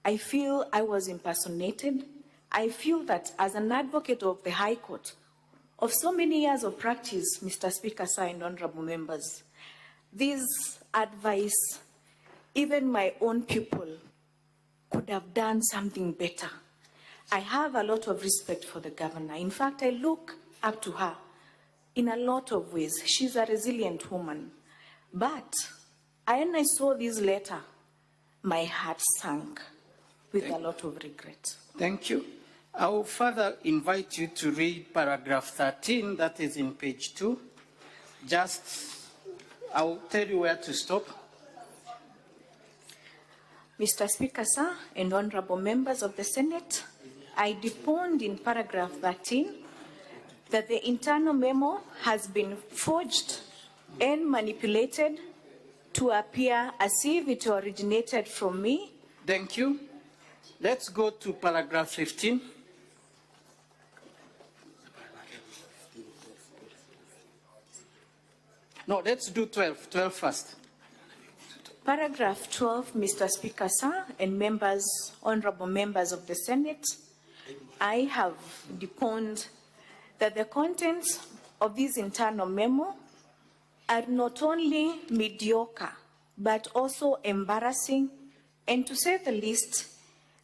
I feel I was impersonated. I feel that as an advocate of the High Court, of so many years of practice, Mr. Speaker, sir, and honorable members, this advice, even my own pupil could have done something better. I have a lot of respect for the governor. In fact, I look up to her in a lot of ways. She's a resilient woman. But when I saw this letter, my heart sank with a lot of regret. Thank you. I will further invite you to read paragraph 13, that is in page 2. I will tell you where to stop. Mr. Speaker, sir, and honorable members of the Senate, I deponed in paragraph 13 that the internal memo has been forged and manipulated to appear as if it originated from me. Thank you. Let's go to paragraph 15. No, let's do 12. 12 first. Paragraph 12, Mr. Speaker, sir, and members, honorable members of the Senate, I have deponed that the contents of this internal memo are not only mediocre, but also embarrassing, and to say the least,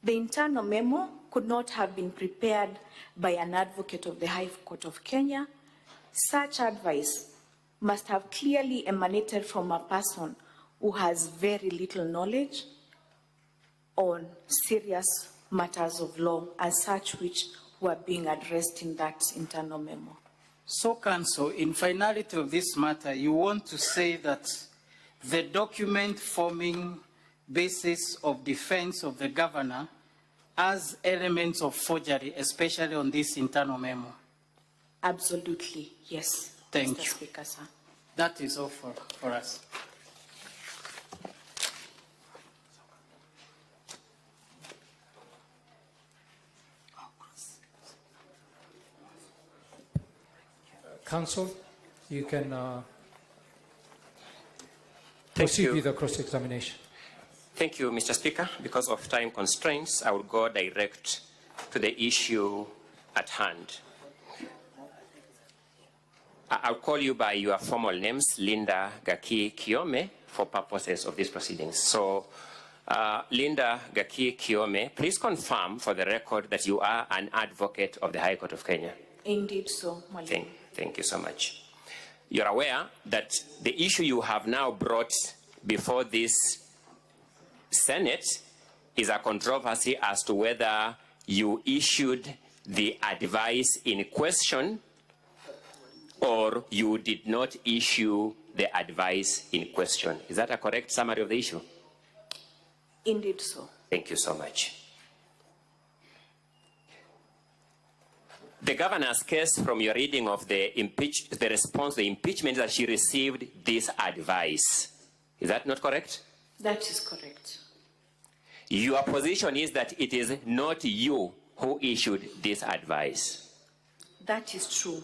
the internal memo could not have been prepared by an advocate of the High Court of Kenya. Such advice must have clearly emanated from a person who has very little knowledge on serious matters of law as such which were being addressed in that internal memo. So, Counsel, in finality of this matter, you want to say that the document forming basis of defense of the governor has elements of forgery, especially on this internal memo? Absolutely, yes. Thank Mr. you. Speaker, sir. That is all for us. Counsel, you can proceed with the cross-examination. Thank you, Mr. Speaker. Because of time constraints, I will go direct to the issue at hand. I'll call you by your formal names, Linda Gaki Kiome, for purposes of these proceedings. So, Linda Gaki Kiome, please confirm for the record that you are an advocate of the High Court of Kenya. Indeed so, Mwalimu. Thank you so much. You're aware that the issue you have now brought before this Senate is a controversy as to whether you issued the advice in question or you did not issue the advice in question. Is that a correct summary of the issue? Indeed so. Thank you so much. The governor's case, from your reading of the response to the impeachment, that she received this advice. Is that not correct? That is correct. Your position is that it is not you who issued this advice. That is true.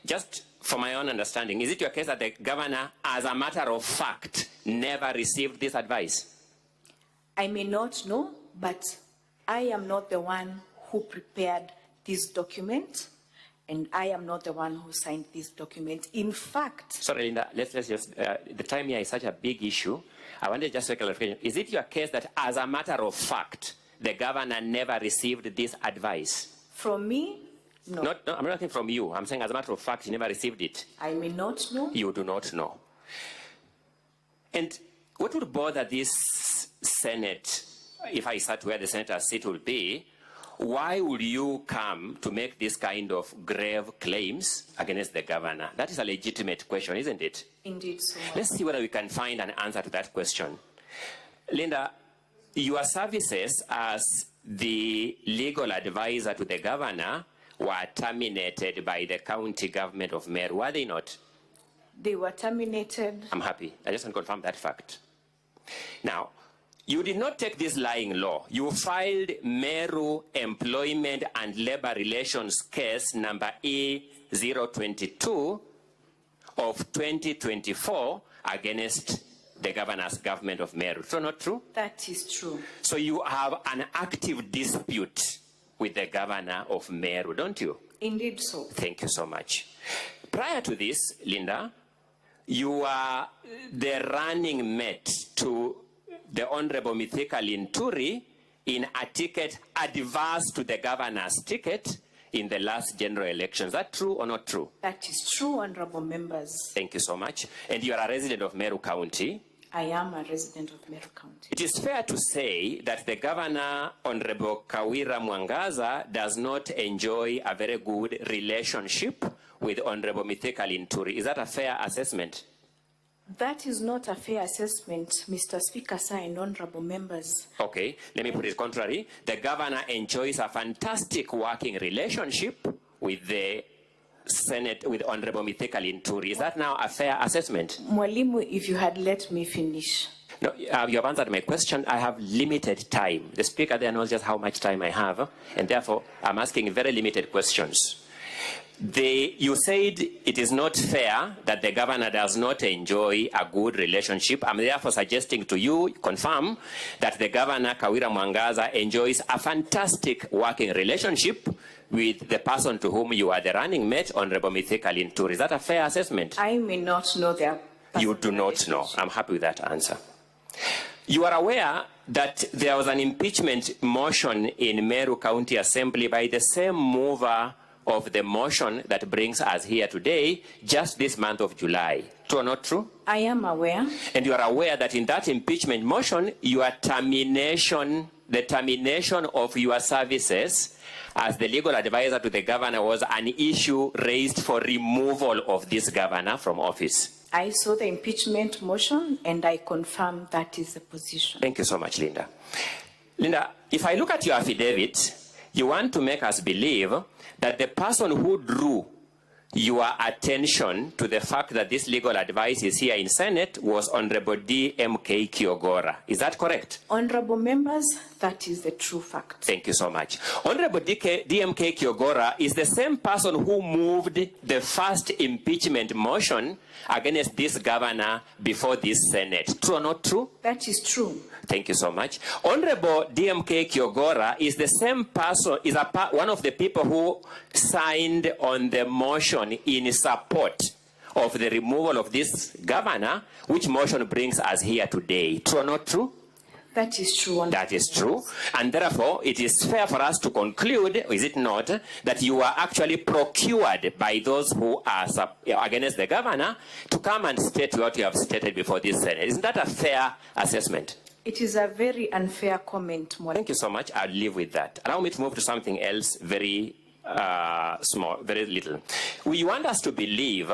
Just for my own understanding, is it your case that the governor, as a matter of fact, never received this advice? I may not know, but I am not the one who prepared this document, and I am not the one who signed this document. In fact... Sorry, Linda, let's just, the time here is such a big issue. I wanted just to clarify. Is it your case that, as a matter of fact, the governor never received this advice? From me? No. No, I'm not asking from you. I'm saying, as a matter of fact, you never received it. I may not know. You do not know. And what would bother this Senate, if I sat where the Senator's seat will be, why would you come to make this kind of grave claims against the governor? That is a legitimate question, isn't it? Indeed so. Let's see whether we can find an answer to that question. Linda, your services as the legal advisor to the governor were terminated by the county government of Meru, were they not? They were terminated. I'm happy. I just want to confirm that fact. Now, you did not take this lying law. You filed Meru Employment and Labor Relations case number E022 of 2024 against the governor's government of Meru. True or not true? That is true. So you have an active dispute with the governor of Meru, don't you? Indeed so. Thank you so much. Prior to this, Linda, you are the running mate to the Honorable Mithika Linturi in a ticket adverse to the governor's ticket in the last general election. Is that true or not true? That is true, honorable members. Thank you so much. And you are a resident of Meru County. I am a resident of Meru County. It is fair to say that the governor, Honorable Kawira Mwangaza, does not enjoy a very good relationship with Honorable Mithika Linturi. Is that a fair assessment? That is not a fair assessment, Mr. Speaker, sir, and honorable members. Okay, let me put it contrary. The governor enjoys a fantastic working relationship with the Senate, with Honorable Mithika Linturi. Is that now a fair assessment? Mwalimu, if you had let me finish. No, you have answered my question. I have limited time. The speaker there knows just how much time I have, and therefore I'm asking very limited questions. You said it is not fair that the governor does not enjoy a good relationship. I'm therefore suggesting to you, confirm, that the governor, Kawira Mwangaza, enjoys a fantastic working relationship with the person to whom you are the running mate, Honorable Mithika Linturi. Is that a fair assessment? I may not know their You do not know. I'm happy with that answer. You are aware that there was an impeachment motion in Meru County Assembly by the same mover of the motion that brings us here today, just this month of July. True or not true? I am aware. And you are aware that in that impeachment motion, your termination, the termination of your services as the legal advisor to the governor was an issue raised for removal of this governor from office. I saw the impeachment motion and I confirm that is the position. Thank you so much, Linda. Linda, if I look at your affidavit, you want to make us believe that the person who drew your attention to the fact that this legal advice is here in Senate was Honorable DMK Kiogora. Is that correct? Honorable members, that is the true fact. Thank you so much. Honorable DMK Kiogora is the same person who moved the first impeachment motion against this governor before this Senate. True or not true? That is true. Thank you so much. Honorable DMK Kiogora is the same person, is one of the people who signed on the motion in support of the removal of this governor, which motion brings us here today. True or not true? That is true. That is true. And therefore, it is fair for us to conclude, is it not, that you are actually procured by those who are against the governor to come and state what you have stated before this Senate. Isn't that a fair assessment? It is a very unfair comment, Mwalimu. Thank you so much. I'll leave with that. Allow me to move to something else very small, very little. We want us to believe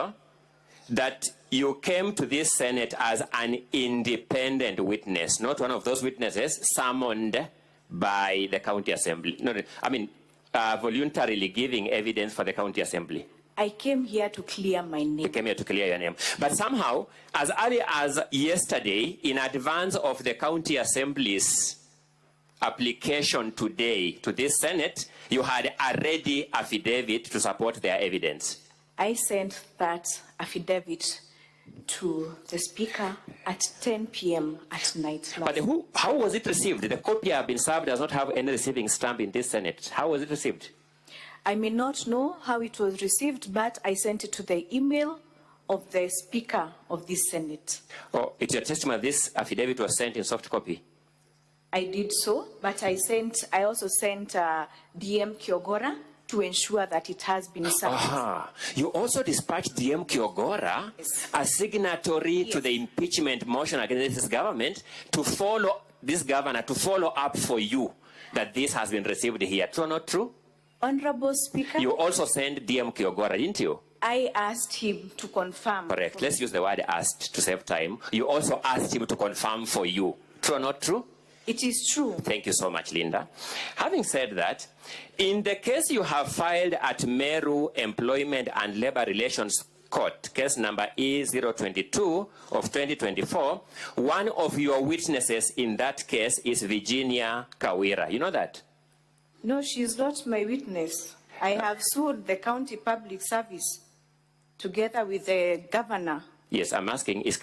that you came to this Senate as an independent witness, not one of those witnesses summoned by the county assembly. No, I mean, voluntarily giving evidence for the county assembly. I came here to clear my name. You came here to clear your name. But somehow, as early as yesterday, in advance of the county assembly's application today to this Senate, you had a ready affidavit to support their evidence. I sent that affidavit to the Speaker at 10 p.m. at night. But how was it received? The copy have been served does not have any receiving stamp in this Senate. How was it received? I may not know how it was received, but I sent it to the email of the Speaker of this Senate. Oh, it's your testimony this affidavit was sent in soft copy? I did so, but I also sent DM Kiogora to ensure that it has been served. You also dispatched DM Kiogora, yes, a signatory, yes, to the impeachment motion against this government to follow this governor, to follow up for you that this has been received here. True or not true? Honorable Speaker. You also sent DM Kiogora, didn't you? I asked him to confirm. Correct. Let's use the word asked to save time. You also asked him to confirm for you. True or not true? It is true. Thank you so much, Linda. Having said that, in the case you have filed at Meru Employment and Labor Relations Court, case number E022 of 2024, one of your witnesses in that case is Virginia Kawira. You know that? No, she is not my witness. I have sued the county public service together with the governor Yes, I'm asking, is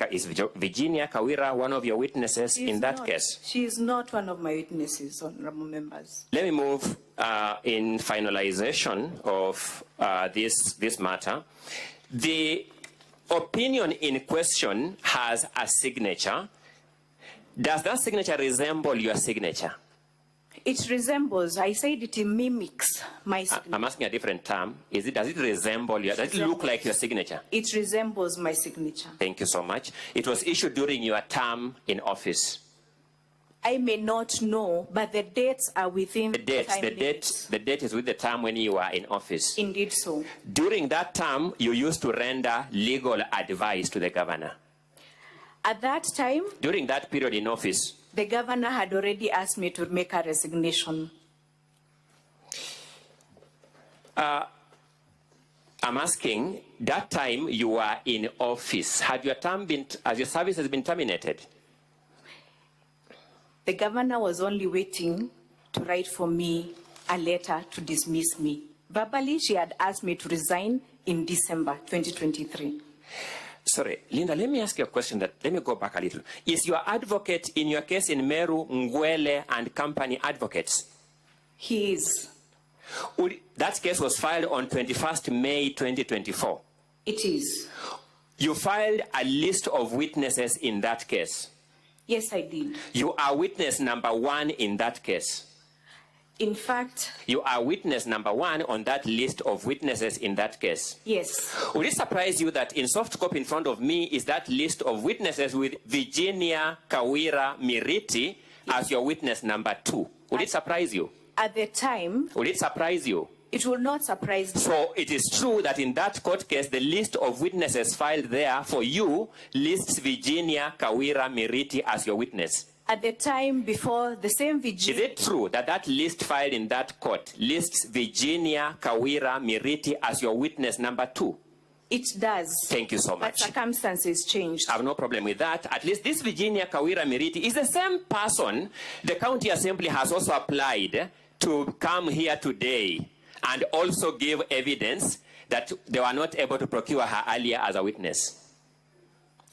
Virginia Kawira one of your witnesses in that case? She is not one of my witnesses, honorable members. Let me move in finalization of this matter. The opinion in question has a signature. Does that signature resemble your signature? It resembles, I said it mimics my signature. I'm asking a different term. Does it resemble your, does it look like your signature? It resembles my signature. Thank you so much. It was issued during your term in office. I may not know, but the dates are within The date is with the term when you are in office. Indeed so. During that term, you used to render legal advice to the governor. At that time, During that period in office, the governor had already asked me to make a resignation. I'm asking, that time you were in office, has your service has been terminated? The governor was only waiting to write for me a letter to dismiss me. Verbally, she had asked me to resign in December 2023. Sorry, Linda, let me ask you a question let me go back a little. Is your advocate in your case in Meru, Ngwele and Company Advocates? He is. That case was filed on 21st May 2024. It is. You filed a list of witnesses in that case. Yes, I did. You are witness number 1 in that case. In fact, You are witness number 1 on that list of witnesses in that case. yes. Would it surprise you that in soft copy in front of me is that list of witnesses with Virginia Kawira Miriti as your witness number 2? Would it surprise you? At the time, Would it surprise you? it will not surprise me. So it is true that in that court case, the list of witnesses filed there for you lists Virginia Kawira Miriti as your witness. At the time before the same Is Virginia, it true that that list filed in that court lists Virginia Kawira Miriti as your witness number 2? it does. Thank you so But much. circumstances changed. I have no problem with that. At least this Virginia Kawira Miriti is the same person the county assembly has also applied to come here today and also give evidence that they were not able to procure her earlier as a witness.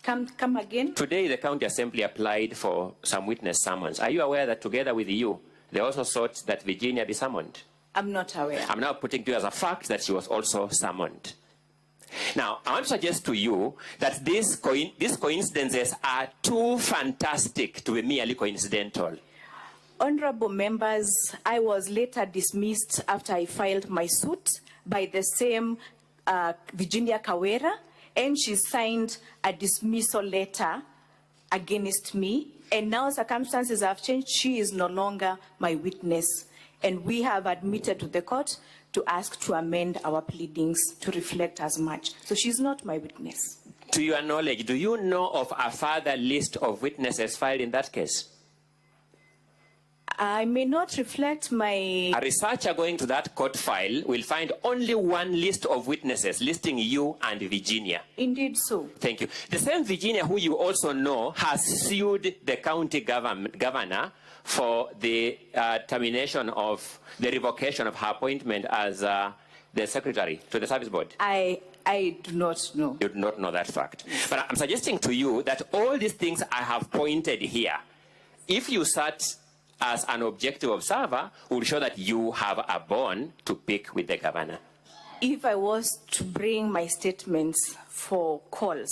Come again? Today, the county assembly applied for some witness summons. Are you aware that together with you, they also sought that Virginia be summoned? I'm not aware. I'm now putting to you as a fact that she was also summoned. Now, I want to suggest to you that these coincidences are too fantastic to be merely coincidental. Honorable members, I was later dismissed after I filed my suit by the same Virginia Kawira, and she signed a dismissal letter against me. And now circumstances have changed. She is no longer my witness. And we have admitted to the court to ask to amend our pleadings to reflect as much. So she's not my witness. To your knowledge, do you know of a further list of witnesses filed in that case? I may not reflect my... A researcher going to that court file will find only one list of witnesses listing you and Virginia. Indeed so. Thank you. The same Virginia who you also know has sued the county governor for the termination of the revocation of her appointment as the secretary to the service board. I do not know. You do not know that fact. But I'm suggesting to you that all these things I have pointed here, if you sat as an objective observer, will show that you have a bone to pick with the governor. If I was to bring my statements for calls,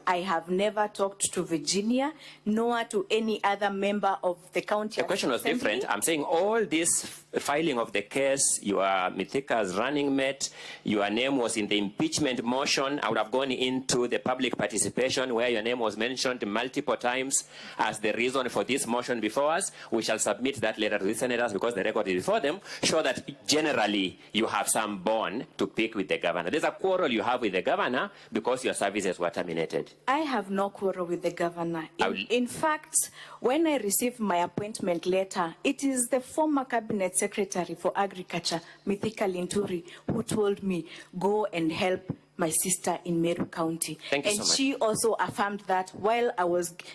I have never talked to Virginia, nor to any other member of the county. The question was assembly. different. I'm saying all this filing of the case, your Mithika's running mate, your name was in the impeachment motion. I would have gone into the public participation where your name was mentioned multiple times as the reason for this motion before us. We shall submit that letter to the senators because the record is before them, show that generally you have some bone to pick with the governor. There's a quarrel you have with the governor because your services were terminated. I have no quarrel with the governor. In fact, when I received my appointment letter, it is the former cabinet secretary for agriculture, Mithika Linturi, who told me, go and help my sister in Meru County. Thank you and so much. she also affirmed that while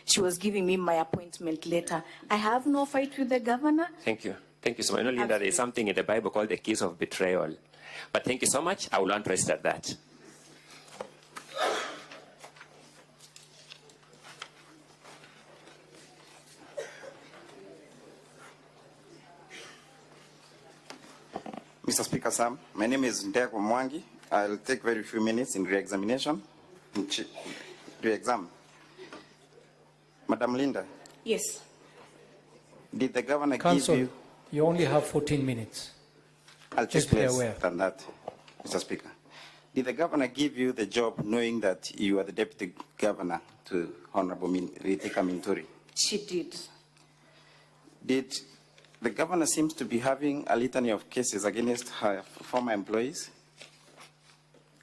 she was giving me my appointment letter. I have no fight with the governor. Thank you. Thank you so much. I know, Linda, there is something in the Bible called the keys of betrayal. But thank you so much. I will not rest at that. Mr. Speaker, sir, my name is Kawira Mwangaza. I'll take very few minutes in re-examination. Re-exam. Madam Linda, Yes. did the governor Council, give you... you only have 14 minutes. I'll take Just be less aware. than that, Mr. Speaker. Did the governor give you the job knowing that you are the deputy governor to Honorable Ritika Minturi? She did. Did the governor seems to be having a litany of cases against her former employees?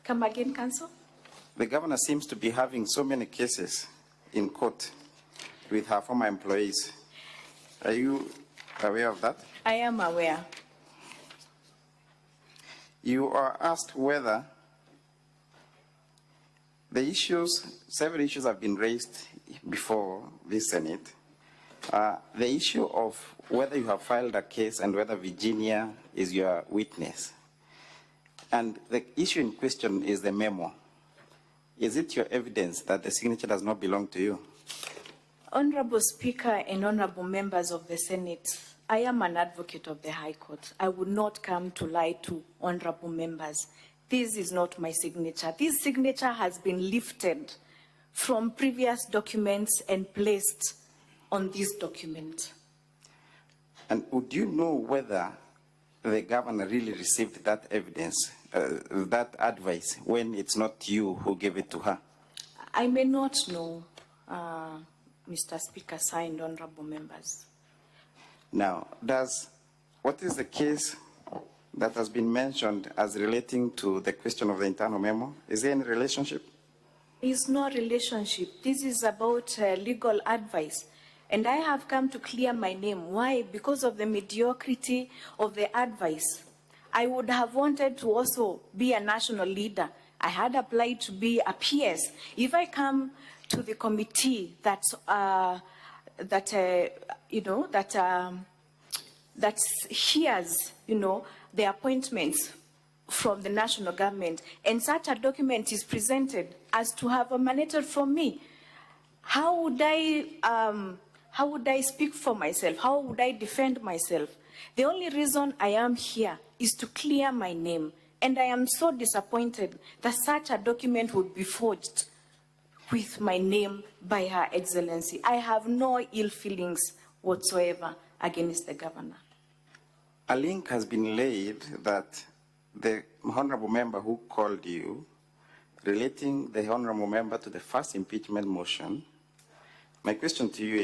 Come again, Council? The governor seems to be having so many cases in court with her former employees. Are you aware of that? I am aware. You are asked whether the issues, several issues have been raised before this Senate. The issue of whether you have filed a case and whether Virginia is your witness. And the issue in question is the memo. Is it your evidence that the signature does not belong to you? Honorable Speaker and honorable members of the Senate, I am an advocate of the High Court. I would not come to lie to honorable members. This is not my signature. This signature has been lifted from previous documents and placed on this document. And would you know whether the governor really received that evidence, that advice, when it's not you who gave it to her? I may not know, Mr. Speaker, signed honorable members. Now, what is the case that has been mentioned as relating to the question of the internal memo? Is there any relationship? It's no relationship. This is about legal advice. And I have come to clear my name. Why? Because of the mediocrity of the advice. I would have wanted to also be a national leader. I had applied to be a PS. If I come to the committee that hears, the appointments from the national government, and such a document is presented as to have emanated from me, how would I speak for myself? How would I defend myself? The only reason I am here is to clear my name. And I am so disappointed that such a document would be forged with my name by Her Excellency. I have no ill feelings whatsoever against the governor. A link has been laid that the honorable member who called you, relating the honorable member to the first impeachment motion. My question to you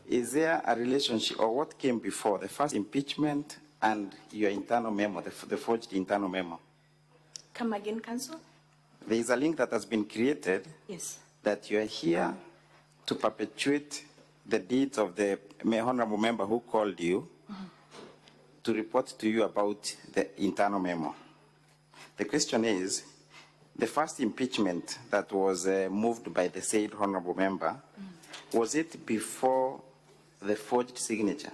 is there a relationship, or what came before the first impeachment and your internal memo, the forged internal memo? Come again, Council? There is a link that has been created. Yes. That you are here to perpetuate the deeds of the honorable member who called you to report to you about the internal memo. The question is, the first impeachment that was moved by the said honorable member, was it before the forged signature?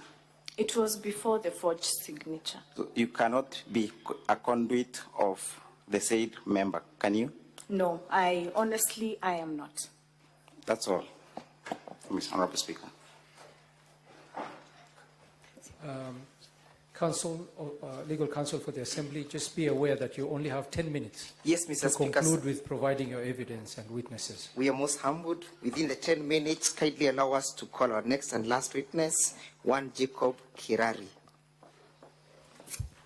It was before the forged signature. So you cannot be a conduit of the said member, can you? No, I am not. That's all, Mr. Honorable Speaker. Counsel, legal counsel for the Assembly, just be aware that you only have 10 minutes. Yes, Mr. to Speaker. conclude with providing your evidence and witnesses. We are most humbled. Within the 10 minutes, kindly allow us to call our next and last witness, one Jacob Kirari.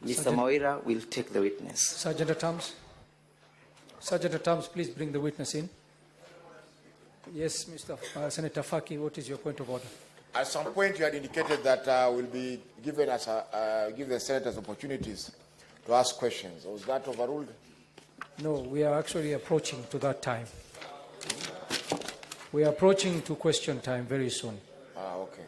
Mr. Mawira will take the witness. Sergeant at Arms. Sergeant at Arms, please bring the witness in. Yes, Mr. Senator Faki, what is your point of order? At some point, you had indicated that we'll be given us give the senators opportunities to ask questions. Was that overruled? No, we are actually approaching to that time. We are approaching to question time very soon. Okay.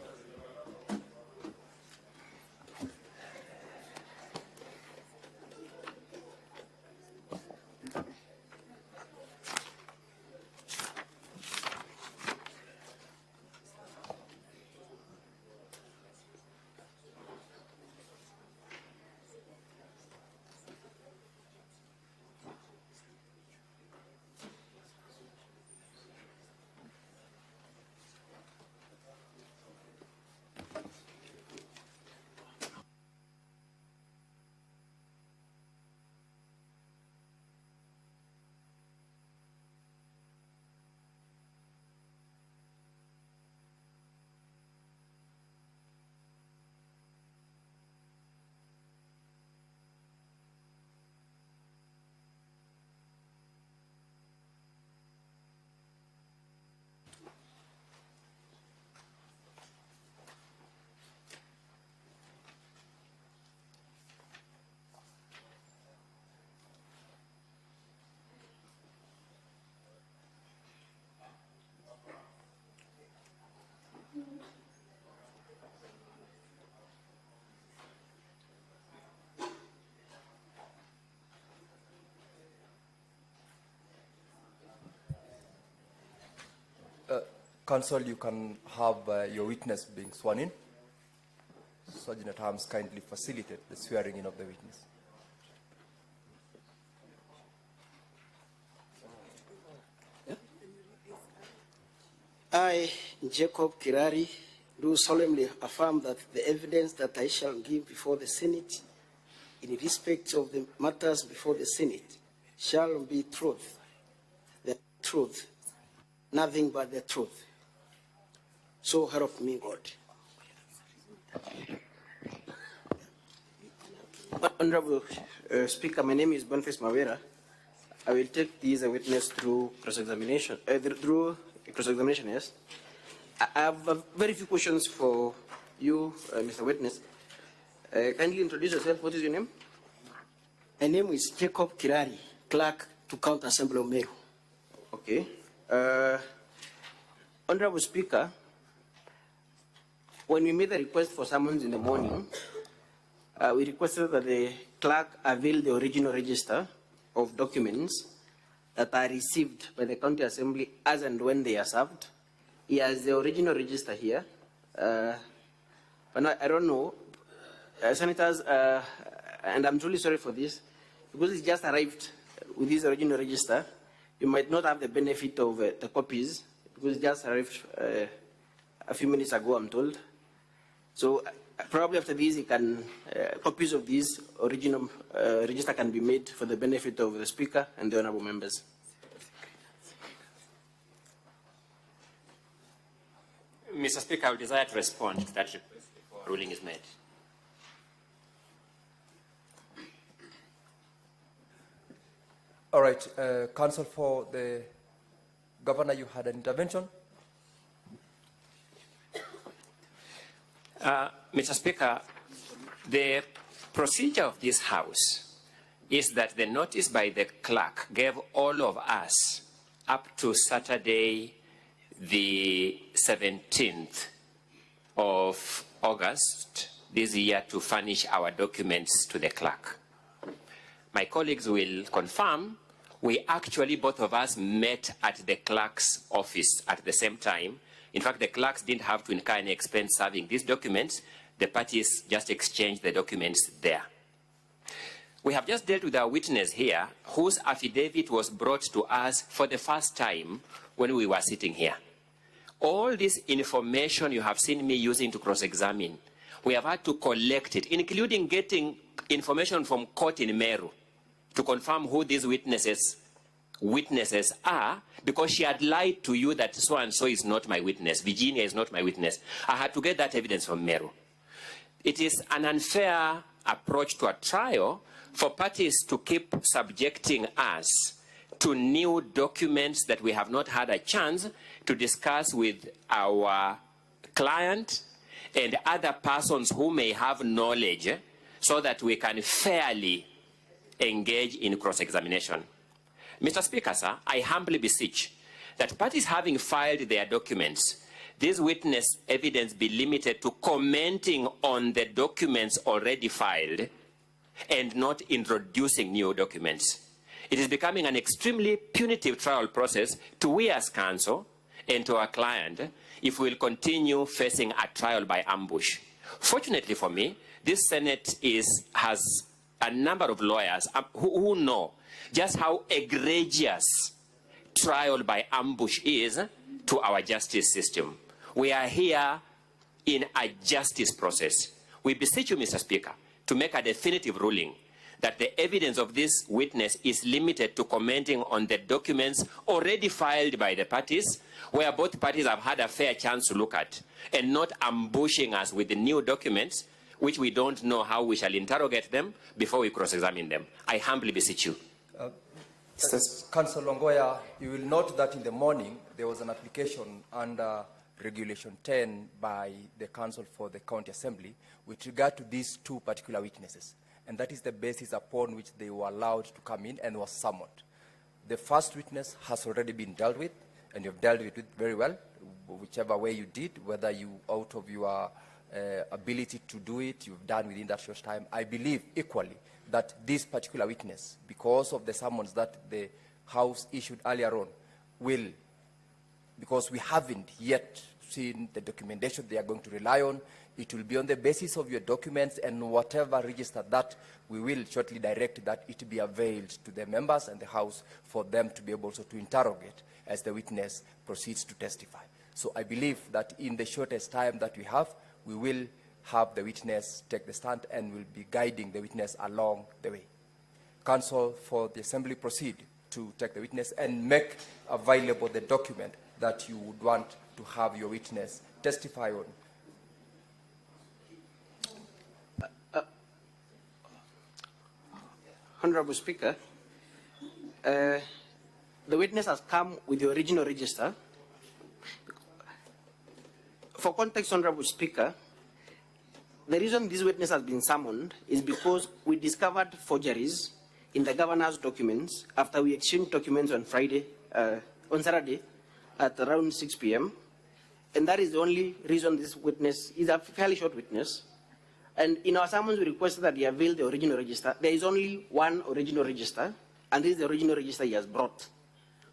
Counsel, you can have your witness being sworn in. Sergeant at Arms kindly facilitate the swearing in of the witness. I, Jacob Kirari, do solemnly affirm that the evidence that I shall give before the Senate in respect of the matters before the Senate shall be truth, the truth, nothing but the truth. So help me God. Honorable Speaker, my name is Boniface Mawera. I will take these as a witness through cross-examination. Yes. I have very few questions for you, Mr. Witness. Kindly introduce yourself. What is your name? My name is Jacob Kirari, clerk to County Assembly of Meru. Okay. Honorable Speaker, when we made the request for summons in the morning, we requested that the clerk avail the original register of documents that are received by the County Assembly as and when they are served. He has the original register here. But I don't know, senators, and I'm truly sorry for this, because it's just arrived with this original register. You might not have the benefit of the copies, because it just arrived a few minutes ago, I'm told. So probably after this, copies of this original register can be made for the benefit of the Speaker and the honorable members. Mr. Speaker, I would desire to respond to that request before a ruling is made. All right, counsel for the governor, you had an intervention. Mr. Speaker, the procedure of this House is that the notice by the clerk gave all of us up to Saturday, the 17th of August this year to furnish our documents to the clerk. My colleagues will confirm we actually, both of us, met at the clerk's office at the same time. In fact, the clerks didn't have to incur any expense serving these documents. The parties just exchanged the documents there. We have just dealt with our witness here, whose affidavit was brought to us for the first time when we were sitting here. All this information you have seen me using to cross-examine, we have had to collect it, including getting information from court in Meru to confirm who these witnesses are, because she had lied to you that so-and-so is not my witness, Virginia is not my witness. I had to get that evidence from Meru. It is an unfair approach to a trial for parties to keep subjecting us to new documents that we have not had a chance to discuss with our client and other persons who may have knowledge, so that we can fairly engage in cross-examination. Mr. Speaker, sir, I humbly beseech that parties having filed their documents, this witness evidence be limited to commenting on the documents already filed and not introducing new documents. It is becoming an extremely punitive trial process to we as counsel and to our client if we will continue facing a trial by ambush. Fortunately for me, this Senate has a number of lawyers who know just how egregious trial by ambush is to our justice system. We are here in a justice process. We beseech you, Mr. Speaker, to make a definitive ruling that the evidence of this witness is limited to commenting on the documents already filed by the parties, where both parties have had a fair chance to look at, and not ambushing us with the new documents, which we don't know how we shall interrogate them before we cross-examine them. I humbly beseech you. Council Longoya, you will note that in the morning there was an application under Regulation 10 by the Council for the County Assembly with regard to these two particular witnesses. And that is the basis upon which they were allowed to come in and was summoned. The first witness has already been dealt with, and you've dealt with it very well, whichever way you did, whether you, out of your ability to do it, you've done within that short time. I believe equally that this particular witness, because of the summons that the House issued earlier on, will because we haven't yet seen the documentation they are going to rely on. It will be on the basis of your documents and whatever register that we will shortly direct that it be availed to the members and the House for them to be able to interrogate as the witness proceeds to testify. So I believe that in the shortest time that we have, we will have the witness take the stand and will be guiding the witness along the way. Counsel for the Assembly proceed to take the witness and make available the document that you would want to have your witness testify on. Honorable Speaker, the witness has come with the original register. For context, Honorable Speaker, the reason this witness has been summoned is because we discovered forgeries in the governor's documents after we exchanged documents on Saturday at around 6 p.m. And that is the only reason this witness is a fairly short witness. And in our summons, we requested that he avail the original register. There is only one original register, and this is the original register he has brought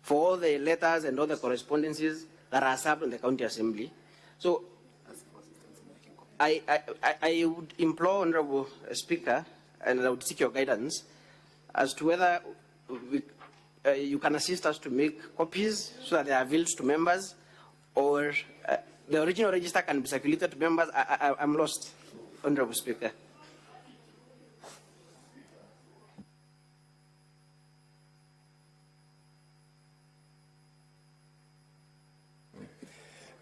for all the letters and all the correspondences that are served in the County Assembly. So I would implore, Honorable Speaker, and I would seek your guidance as to whether you can assist us to make copies so that they are availed to members, or the original register can be circulated to members. I'm lost, Honorable Speaker.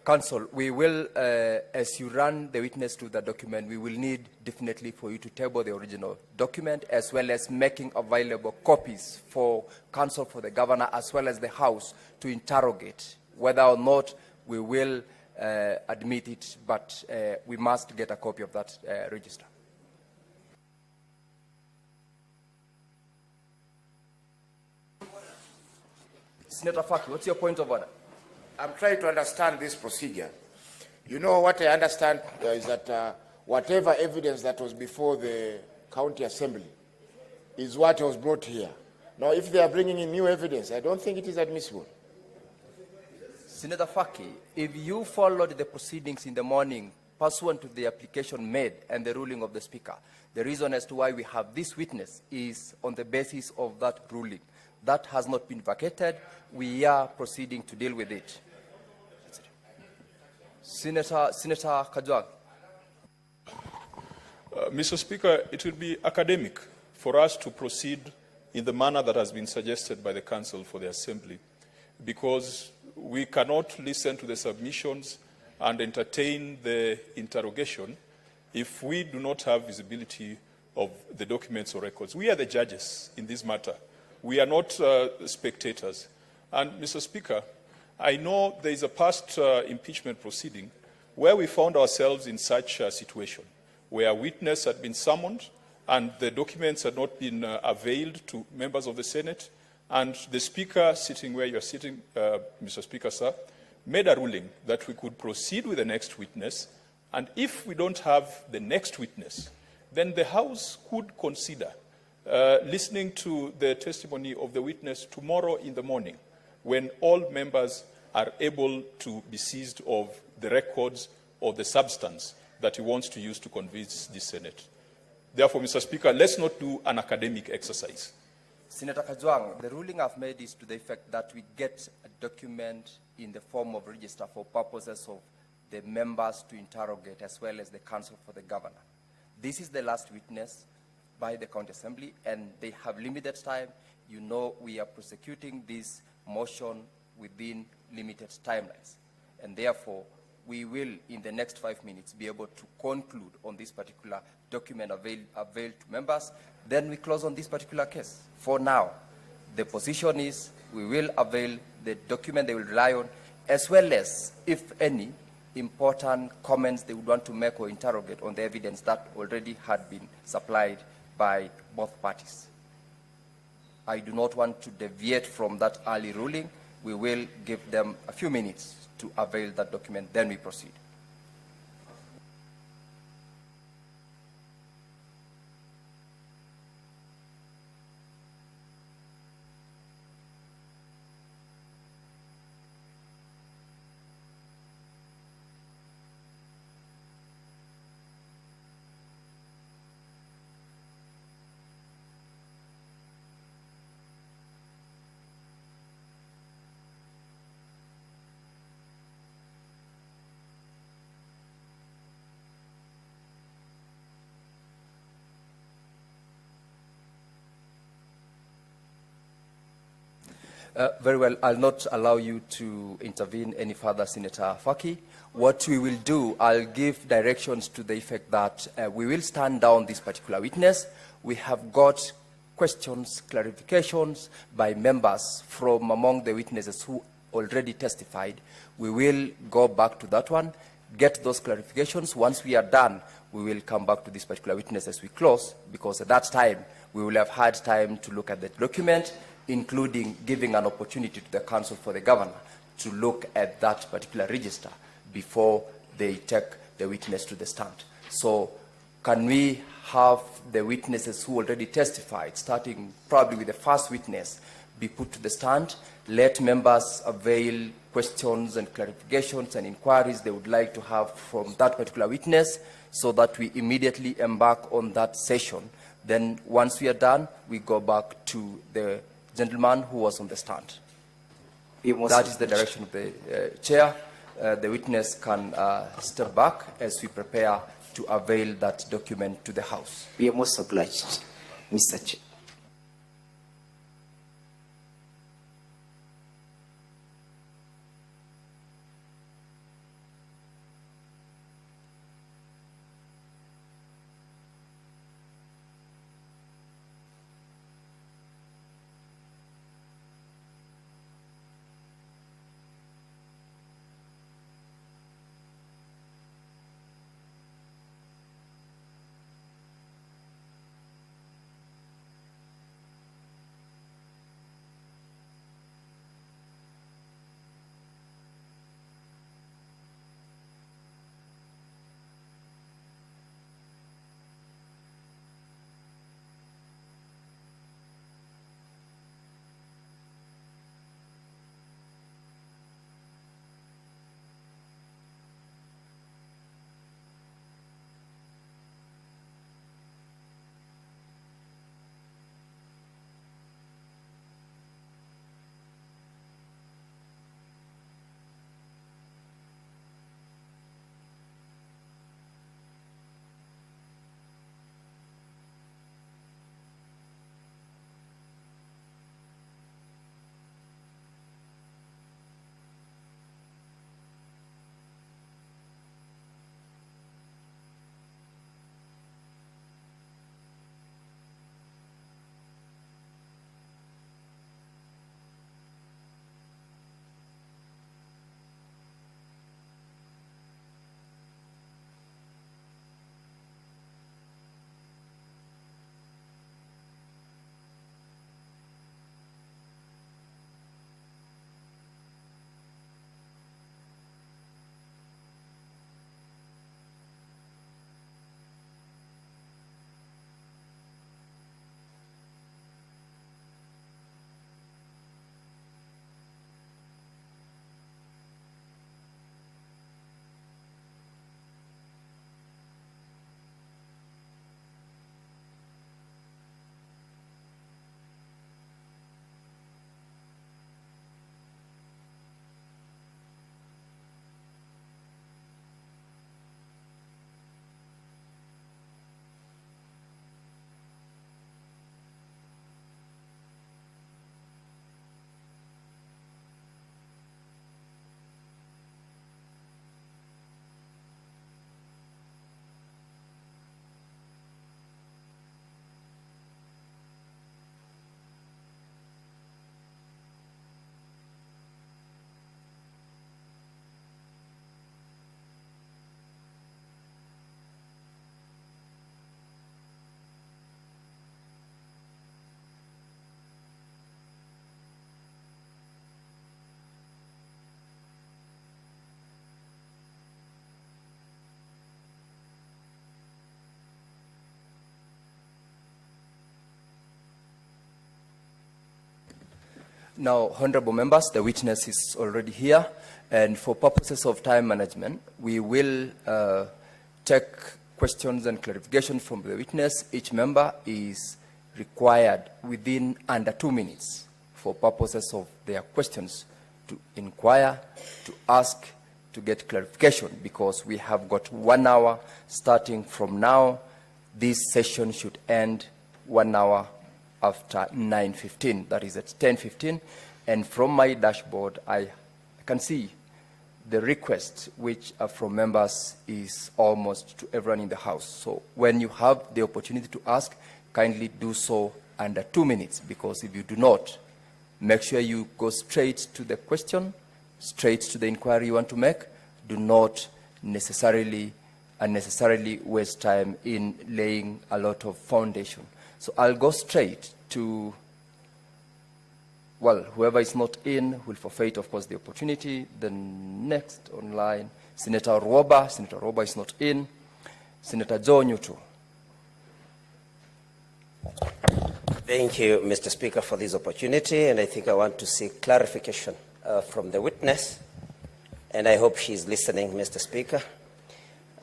Counsel, we will, as you run the witness to the document, we will need definitely for you to table the original document as well as making available copies for counsel for the governor as well as the House to interrogate whether or not we will admit it, but we must get a copy of that register. Senator Faki, what's your point of order? I'm trying to understand this procedure. You know, what I understand is that whatever evidence that was before the County Assembly is what was brought here. Now, if they are bringing in new evidence, I don't think it is admissible. Senator Faki, if you followed the proceedings in the morning pursuant to the application made and the ruling of the Speaker, the reason as to why we have this witness is on the basis of that ruling. That has not been vacated. We are proceeding to deal with it. Senator Kajwang. Mr. Speaker, it will be academic for us to proceed in the manner that has been suggested by the Council for the Assembly, because we cannot listen to the submissions and entertain the interrogation if we do not have visibility of the documents or records. We are the judges in this matter. We are not spectators. And, Mr. Speaker, I know there is a past impeachment proceeding where we found ourselves in such a situation, where a witness had been summoned and the documents had not been availed to members of the Senate, and the Speaker, sitting where you are sitting, Mr. Speaker, sir, made a ruling that we could proceed with the next witness, and if we don't have the next witness, then the House could consider listening to the testimony of the witness tomorrow in the morning, when all members are able to be seized of the records or the substance that he wants to use to convince the Senate. Therefore, Mr. Speaker, let's not do an academic exercise. Senator Kajwang, the ruling I've made is to the effect that we get a document in the form of register for purposes of the members to interrogate as well as the counsel for the governor. This is the last witness by the County Assembly, and they have limited time. You know we are prosecuting this motion within limited timelines, and therefore we will, in the next 5 minutes, be able to conclude on this particular document availed to members. Then we close on this particular case. For now, the position is we will avail the document they will rely on, as well as, if any, important comments they would want to make or interrogate on the evidence that already had been supplied by both parties. I do not want to deviate from that early ruling. We will give them a few minutes to avail that document, then we proceed. Very well. I'll not allow you to intervene any further, Senator Faki. What we will do, I'll give directions to the effect that we will stand down this particular witness. We have got questions, clarifications by members from among the witnesses who already testified. We will go back to that one, get those clarifications. Once we are done, we will come back to this particular witness as we close, because at that time, we will have had time to look at the document, including giving an opportunity to the counsel for the governor to look at that particular register before they take the witness to the stand. So can we have the witnesses who already testified, starting probably with the first witness, be put to the stand? Let members avail questions and clarifications and inquiries they would like to have from that particular witness, so that we immediately embark on that session. Then once we are done, we go back to the gentleman who was on the stand. That is the direction of the chair. The witness can step back as we prepare to avail that document to the House. We are most obliged, Mr. Chair. Now, honorable members, the witness is already here, and for purposes of time management, we will take questions and clarification from the witness. Each member is required within under 2 minutes for purposes of their questions to inquire, to ask, to get clarification, because we have got 1 hour starting from now. This session should end 1 hour after 9:15, that is at 10:15, And from my dashboard, I can see the request which are from members is almost to everyone in the House. So when you have the opportunity to ask, kindly do so under 2 minutes, because if you do not, make sure you go straight to the question, straight to the inquiry you want to make. Do not unnecessarily waste time in laying a lot of foundation. So I'll go straight to, well, whoever is not in will forfeit, of course, the opportunity. The next online, Senator Roba. Senator Roba is not in. Senator Joe Nyutu. Thank you, Mr. Speaker, for this opportunity, and I think I want to seek clarification from the witness, and I hope she's listening, Mr. Speaker.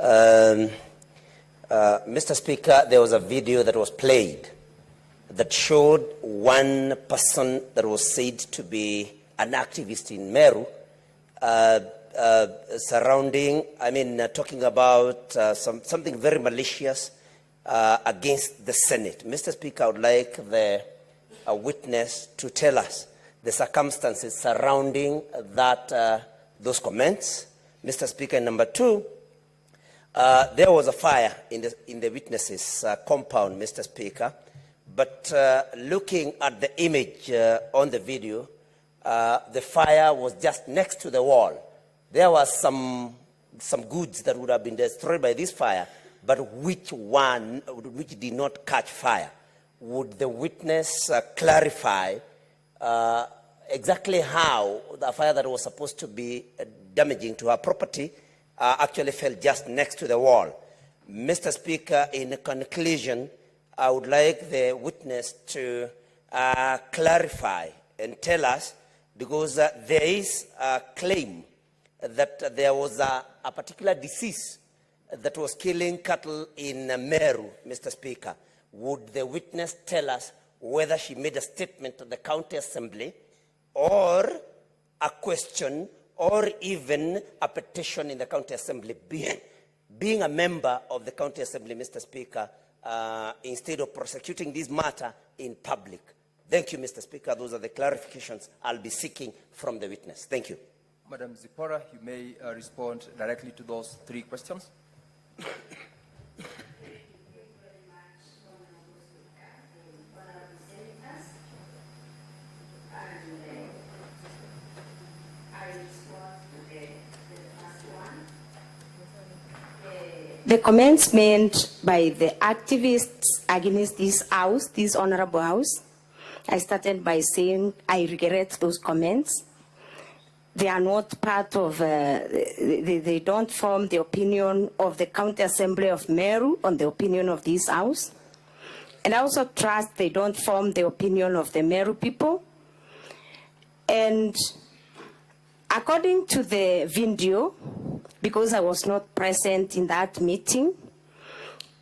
Mr. Speaker, there was a video that was played that showed one person that was said to be an activist in Meru talking about something very malicious against the Senate. Mr. Speaker, I would like the witness to tell us the circumstances surrounding those comments. Mr. Speaker, number two, there was a fire in the witness's compound, Mr. Speaker, but looking at the image on the video, the fire was just next to the wall. There was some goods that would have been destroyed by this fire, but which did not catch fire? Would the witness clarify exactly how the fire that was supposed to be damaging to her property actually fell just next to the wall? Mr. Speaker, in conclusion, I would like the witness to clarify and tell us, because there is a claim that there was a particular disease that was killing cattle in Meru, Mr. Speaker. Would the witness tell us whether she made a statement to the county assembly or a question or even a petition in the county assembly? Being a member of the county assembly, Mr. Speaker, instead of prosecuting this matter in public. Thank you, Mr. Speaker. Those are the clarifications I'll be seeking from the witness. Thank you. Madam Zipora, you may respond directly to those 3 questions. The comments made by the activists against this house, this honorable house, I started by saying I regret those comments. They are not part of, they don't form the opinion of the County Assembly of Meru on the opinion of this house. And I also trust they don't form the opinion of the Meru people. And according to the video, because I was not present in that meeting,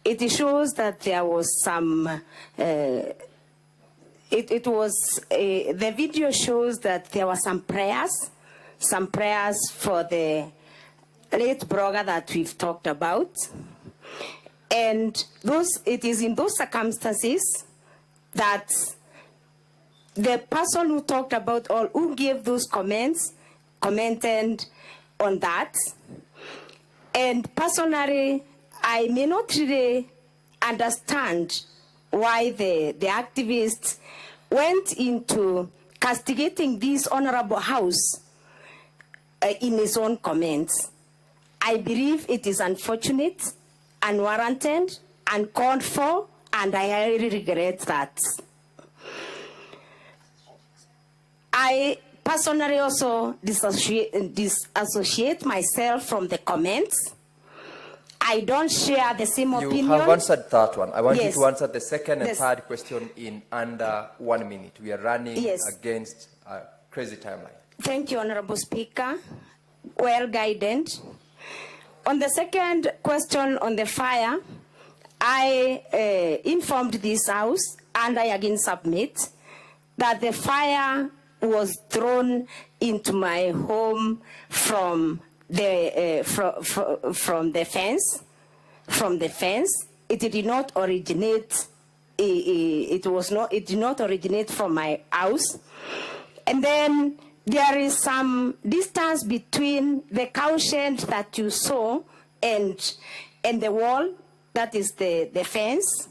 it shows that there was some, the video shows that there were some prayers for the late blogger that we've talked about. And it is in those circumstances that the person who talked about or who gave those comments commented on that. And personally, I may not really understand why the activists went into castigating this honorable house in his own comments. I believe it is unfortunate, unwarranted, uncalled for, and I highly regret that. I personally also disassociate myself from the comments. I don't share the same opinion. You have answered that one. I want you to answer the second and third question in under 1 minute. We are running against a crazy timeline. Thank you, Honorable Speaker. Well guided. On the second question on the fire, I informed this house, and I again submit that the fire was thrown into my home from the fence. It did not originate. It did not originate from my house. And then there is some distance between the cow shed that you saw and the wall, that is the fence.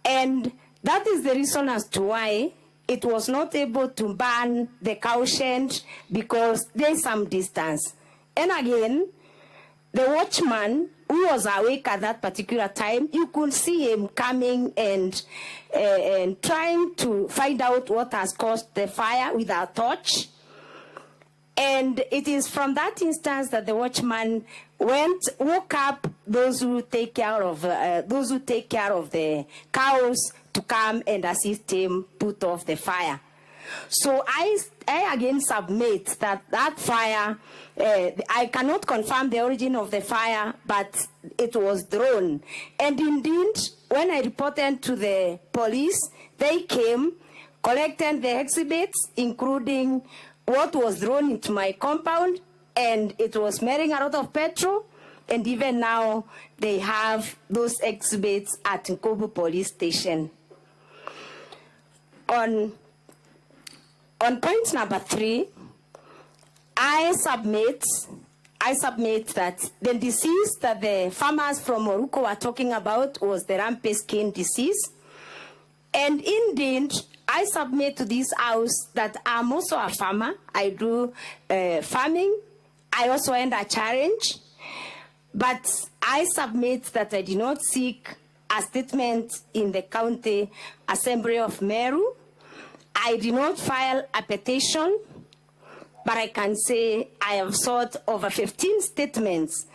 And that is the reason as to why it was not able to burn the cow shed, because there's some distance. And again, the watchman who was awake at that particular time, you could see him coming and trying to find out what has caused the fire with a torch. And it is from that instance that the watchman woke up those who take care of the cows to come and assist him put off the fire. So I again submit that fire, I cannot confirm the origin of the fire, but it was thrown. And indeed, when I reported to the police, they came, collected the exhibits, including what was thrown into my compound, and it was smelling a lot of petrol. And even now, they have those exhibits at Nkobu police station. On point number 3, I submit that the disease that the farmers from Moruko were talking about was the rampant skin disease. And indeed, I submit to this house that I'm also a farmer. I do farming. I also end a challenge. But I submit that I did not seek a statement in the County Assembly of Meru. I did not file a petition, but I can say I have sought over 15 statements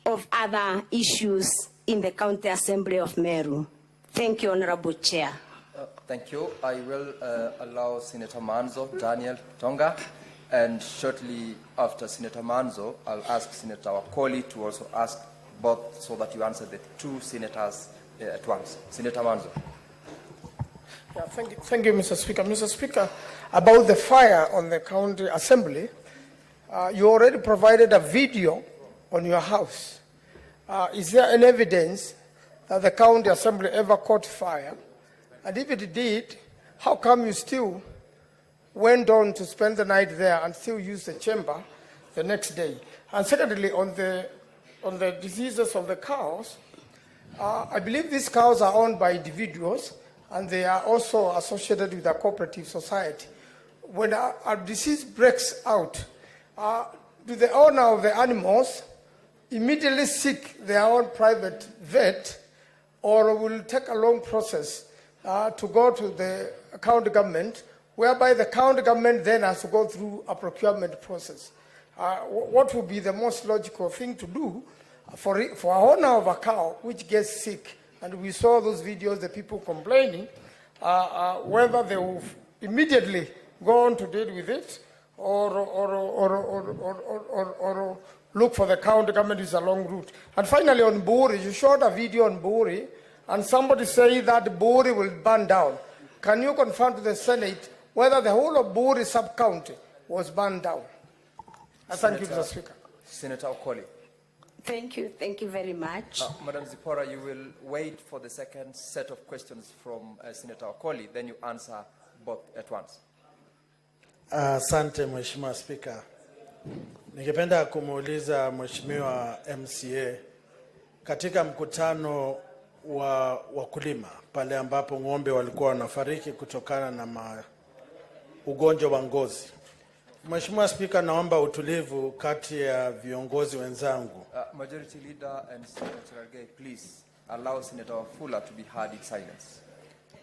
of other issues in the County Assembly of Meru. Thank you, Honorable Chair. Thank you. I will allow Senator Manzo, Daniel Tonga, and shortly after Senator Manzo, I'll ask Senator Wakoli to also ask both, so that you answer the 2 senators at once. Senator Manzo. Yeah, thank you, Mr. Speaker. Mr. Speaker, about the fire on the County Assembly, you already provided a video on your house. Is there any evidence that the County Assembly ever caught fire? And if it did, how come you still went on to spend the night there and still use the chamber the next day? And secondly, on the diseases of the cows, I believe these cows are owned by individuals, and they are also associated with a cooperative society. When a disease breaks out, do the owner of the animals immediately seek their own private vet, or will it take a long process to go to the county government, whereby the county government then has to go through a procurement process? What would be the most logical thing to do for an owner of a cow which gets sick? And we saw those videos, the people complaining, whether they will immediately go on to deal with it, or look for the county government is a long route. And finally, on Buri, you showed a video on Buri, and somebody said that Buri will burn down. Can you confirm to the Senate whether the whole of Buri sub-county was burned down? Thank you, Mr. Speaker. Senator Okoli. Thank you very much. Madam Zipora, you will wait for the second set of questions from Senator Okoli, then you answer both at once. Asante Mheshimiwa Spika. Ningependa kumuuliza Mheshimiwa MCA, katika mkutano wa wakulima pale ambapo ng'ombe walikuwa wanafariki kutokana na ugonjwa wa ngozi. Mheshimiwa Spika, naomba utulivu kati ya viongozi wenzangu. Majority Leader and Senator Cherargei, please allow Senator Wafula to be heard in silence.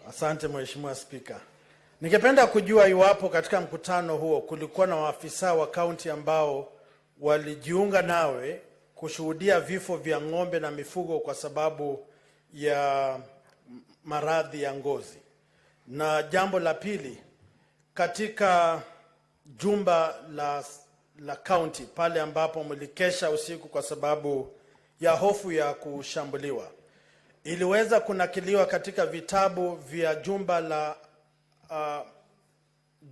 Asante Mheshimiwa Spika. Ningependa kujua iwapo katika mkutano huo kulikuwa na waafisa wa kaunti ambao walijiunga nawe kushuhudia vifo vya ng'ombe na mifugo kwa sababu ya maradhi ya ngozi. Na jambo la pili, katika jumba la county pale ambapo mlikesha usiku kwa sababu ya hofu ya kushambuliwa, iliweza kunakiliwa katika vitabu vya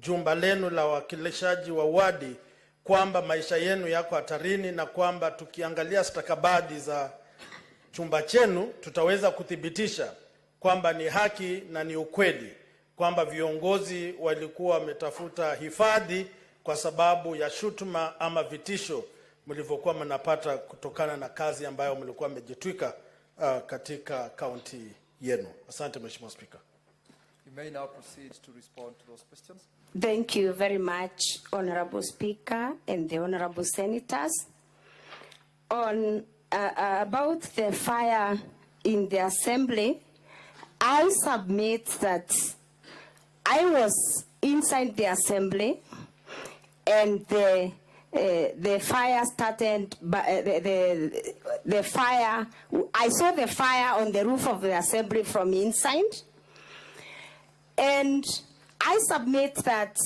jumba lenu la wakilishaji wa wadi kwamba maisha yenu yako hatarini, na kwamba tukiangalia stakabadhi za chumba chenu tutaweza kuthibitisha kwamba ni haki na ni ukweli kwamba viongozi walikuwa wametafuta hifadhi kwa sababu ya shutuma ama vitisho mlivyokuwa mnapata kutokana na kazi ambayo mlikuwa mmejitwika katika kaunti yenu. Asante Mheshimiwa Speaker. You may now proceed to respond to those questions. Thank you very much, Honorable Speaker and the Honorable Senators. On about the fire in the Assembly, I submit that I was inside the Assembly and the fire started, the fire, I saw the fire on the roof of the Assembly from inside. And I submit that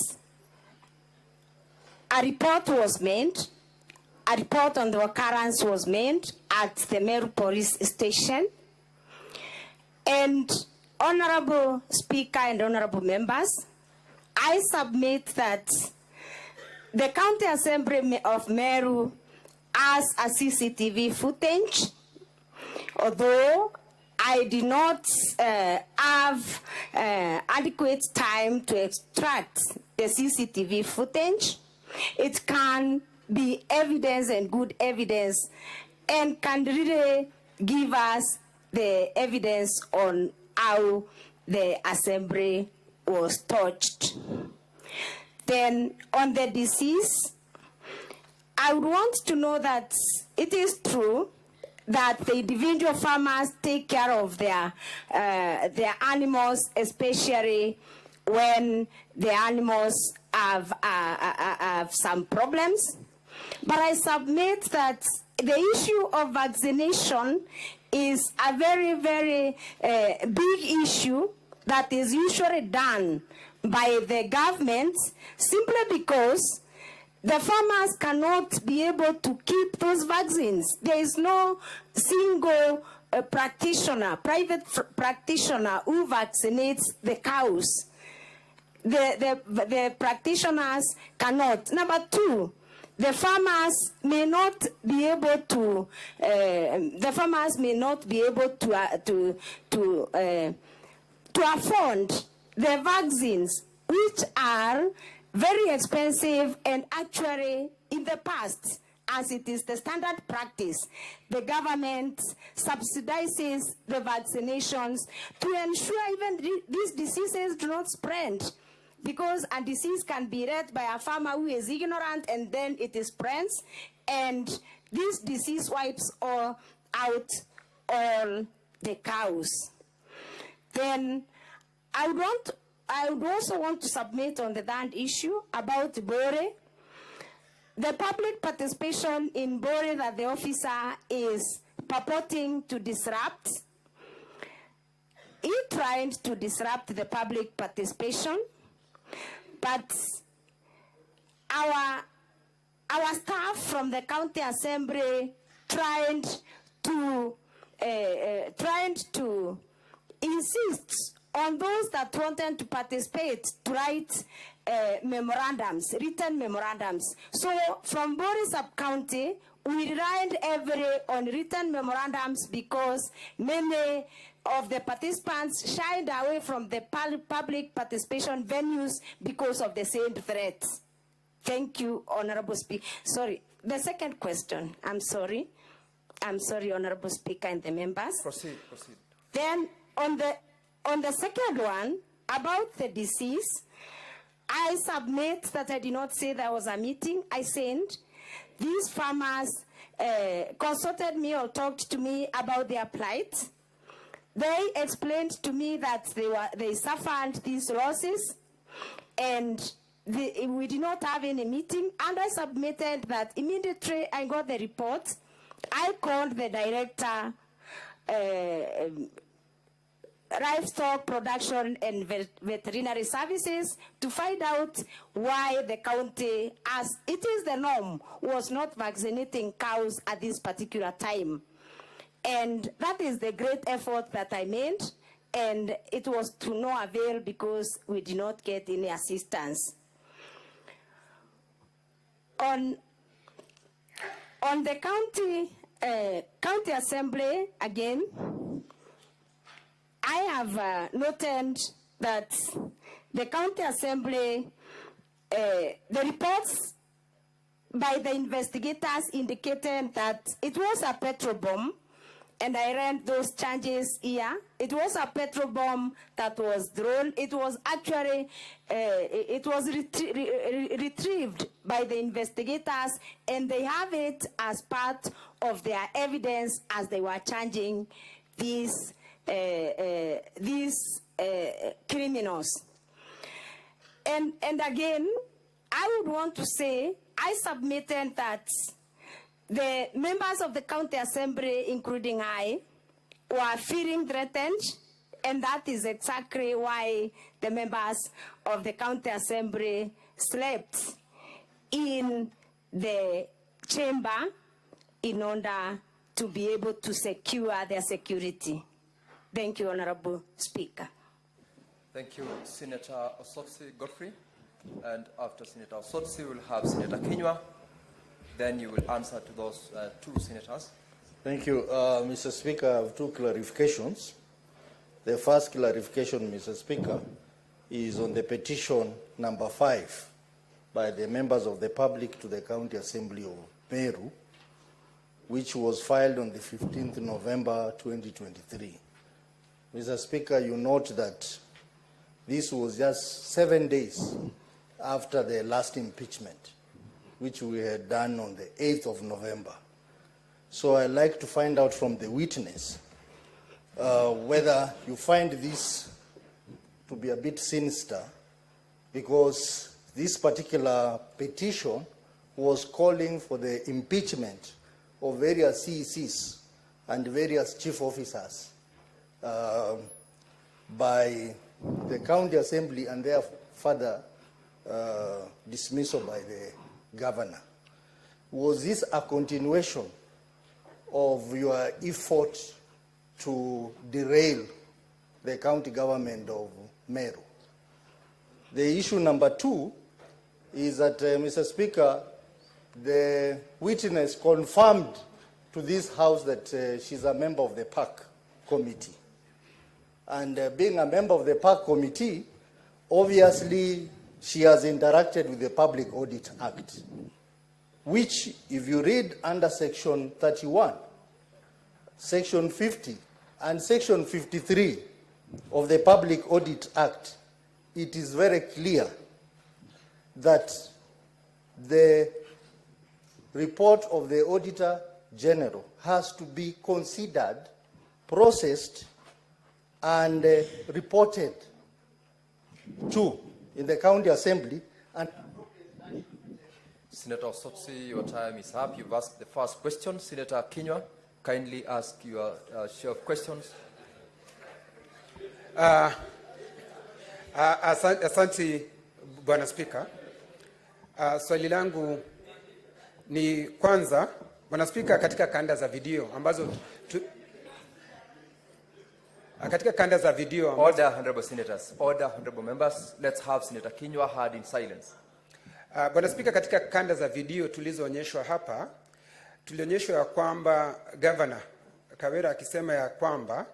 a report was made, a report on the occurrence was made at the Meru police station. And Honorable Speaker and Honorable Members, I submit that the County Assembly of Meru has a CCTV footage, although I did not have adequate time to extract the CCTV footage. It can be evidence and good evidence and can really give us the evidence on how the Assembly was touched. Then on the disease, I would want to know that it is true that the individual farmers take care of their animals, especially when the animals have some problems. But I submit that the issue of vaccination is a very, very big issue that is usually done by the government simply because the farmers cannot be able to keep those vaccines. There is no single practitioner, private practitioner who vaccinates the cows. The practitioners cannot. Number two, the farmers may not be able to. To afford the vaccines, which are very expensive, and actually in the past, as it is the standard practice, the government subsidizes the vaccinations to ensure even these diseases do not spread. Because a disease can be read by a farmer who is ignorant and then it spreads, and this disease wipes out all the cows. Then I would also want to submit on the land issue about Bore. The public participation in Bore that the officer is purporting to disrupt. He tried to disrupt the public participation, but our staff from the county assembly tried to insist on those that wanted to participate to write memorandums, written memorandums. So from Bore sub-county, we relied heavily on written memorandums because many of the participants shied away from the public participation venues because of the same threats. Thank you, Honorable Speaker. Sorry, the second question. I'm sorry, Honorable Speaker and the members. Proceed. Then on the second one, about the disease, I submit that I did not say there was a meeting. I said these farmers consulted me or talked to me about their plight. They explained to me that they suffered these losses, and we did not have any meeting. And I submitted that immediately I got the report. I called the director, livestock production and veterinary services, to find out why the county, as it is the norm, was not vaccinating cows at this particular time. And that is the great effort that I made, and it was to no avail because we did not get any assistance. On the county assembly, again, I have noted that the county assembly, the reports by the investigators indicated that it was a petrol bomb, and I ran those charges here. It was a petrol bomb that was thrown. It was actually, it was retrieved by the investigators, and they have it as part of their evidence as they were charging these criminals. And again, I would want to say, I submitted that the members of the county assembly, including I, were feeling threatened, and that is exactly why the members of the county assembly slept in the chamber in order to be able to secure their security. Thank you, Honorable Speaker. Thank you, Senator Osotsi Godfrey. And after Senator Osotsi, we'll have Senator Kinyua. Then you will answer to those two senators. Thank you. Mr. Speaker, I have two clarifications. The first clarification, Mr. Speaker, is on the petition number 5 by the members of the public to the County Assembly of Meru, which was filed on the 15th November 2023. Mr. Speaker, you note that this was just 7 days after the last impeachment, which we had done on the 8th of November. So I'd like to find out from the witness whether you find this to be a bit sinister, because this particular petition was calling for the impeachment of various CECs and various chief officers by the County Assembly, and their further dismissal by the Governor. Was this a continuation of your effort to derail the county government of Meru? The issue number 2 is that, Mr. Speaker, the witness confirmed to this House that she's a member of the PAC committee. And being a member of the PAC committee, obviously she has interacted with the Public Audit Act, which, if you read under Section 31, Section 50, and Section 53 of the Public Audit Act, it is very clear that the report of the Auditor General has to be considered, processed, and reported to in the County Assembly. And Senator Osotsi, your time is up. You've asked the first question. Senator Kinyua, kindly ask your share of questions. Asante Bwana Spika. Swali langu ni kwanza, Bwana Spika, katika kanda za video ambazo Order, honorable senators. Order, honorable members. Let's have Senator Kinyua heard in silence. Bwana Spika, katika kanda za video tulizoonyeshwa hapa, tulionyeshwa ya kwamba Governor Kawira akisema ya kwamba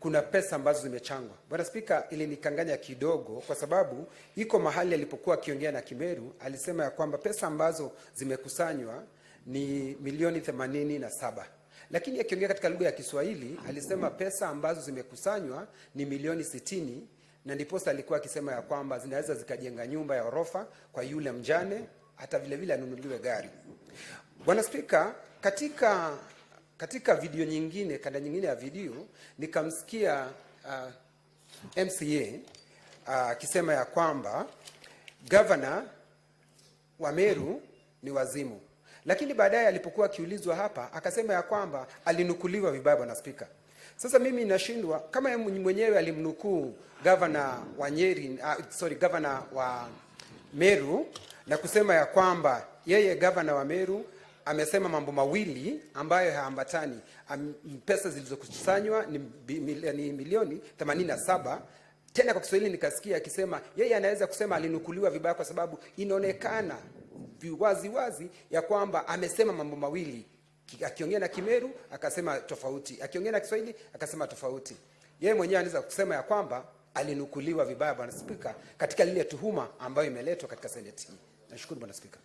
kuna pesa ambazo zimechangwa. Bwana Spika, ilinikanganya kidogo kwa sababu iko mahali alipokuwa akiongea na Kimeru, alisema ya kwamba pesa ambazo zimekusanywa ni milioni 87. Lakini akiongea katika lugha ya Kiswahili alisema pesa ambazo zimekusanywa ni milioni 60, na ndiposa alikuwa akisema ya kwamba zinaweza zikajenga nyumba ya orofa kwa yule mjane, hata vile vile anunuliwe gari. Bwana Spika, katika video nyingine, kanda nyingine ya video, nikamsikia MCA akisema ya kwamba Governor wa Meru ni wazimu. Lakini baadaye alipokuwa akiulizwa hapa akasema ya kwamba alinukuliwa vibaya. Bwana Spika, sasa mimi nashindwa kama mwenyewe alimnukuu Governor wa Governor wa Meru na kusema ya kwamba yeye Governor wa Meru amesema mambo mawili ambayo haambatani. Pesa zilizokusanywa ni milioni 87. Tena kwa Kiswahili nikasikia akisema yeye anaweza kusema alinukuliwa vibaya kwa sababu inaonekana wazi ya kwamba amesema mambo mawili. Akiongea na Kimeru akasema tofauti, akiongea na Kiswahili akasema tofauti. Yeye mwenyewe anaweza kusema ya kwamba alinukuliwa vibaya, Bwana Spika, katika lile tuhuma ambayo imeletwa katika Senate hii. Nashukuru Bwana Spika.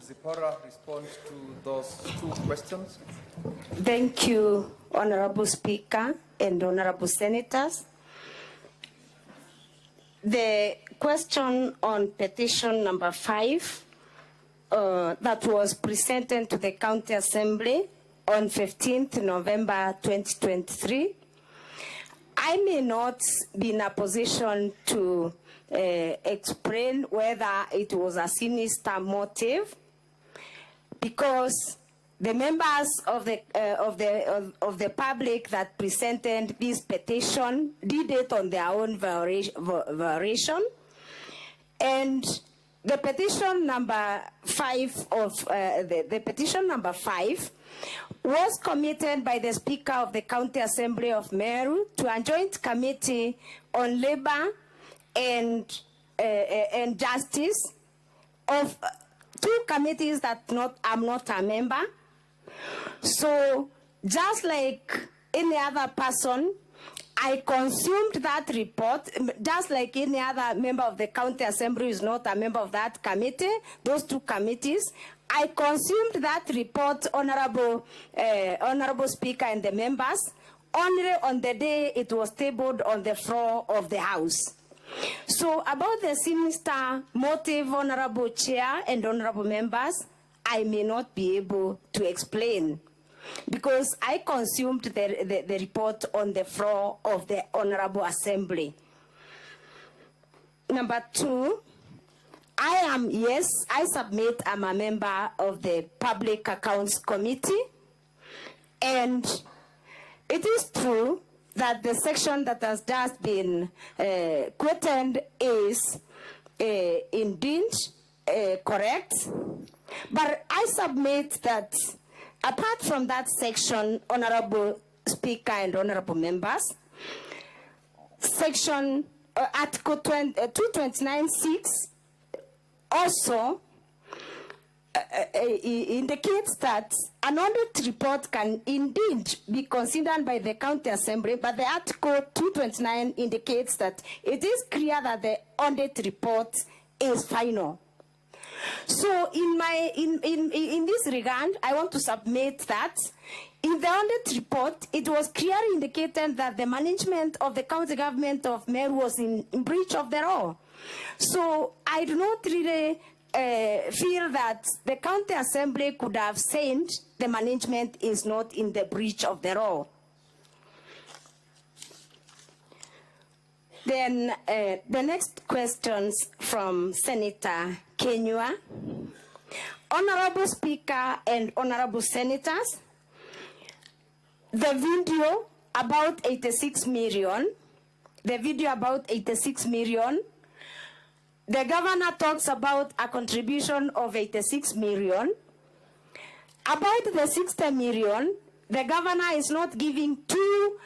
Zipora responds to those two questions. Thank you, Honorable Speaker and Honorable Senators. The question on petition number 5 that was presented to the County Assembly on 15th November 2023, I may not be in a position to explain whether it was a sinister motive, because the members of the public that presented this petition did it on their own variation, and the petition number 5 of the petition number 5 was committed by the Speaker of the County Assembly of Meru to a joint committee on labor and justice of two committees that I'm not a member. So just like any other person, I consumed that report, just like any other member of the County Assembly is not a member of that committee, those two committees. I consumed that report, Honorable Speaker and the members, only on the day it was tabled on the floor of the House. So about the sinister motive, Honorable Chair and Honorable members, I may not be able to explain, because I consumed the report on the floor of the Honorable Assembly. Number 2, I submit I'm a member of the Public Accounts Committee, and it is true that the section that has just been quoted is indeed correct, but I submit that apart from that section, Honorable Speaker and Honorable members, section Article 229(6) also indicates that an audit report can indeed be considered by the County Assembly, but the Article 229 indicates that it is clear that the audit report is final. So in this regard, I want to submit that in the audit report, it was clearly indicated that the management of the county government of Meru was in breach of the law. So I do not really feel that the County Assembly could have said the management is not in the breach of the law. Then the next questions from Senator Kenyua. Honorable Speaker and Honorable Senators, the video about 86 million, the governor talks about a contribution of 86 million. About the 60 million, the governor is not giving two,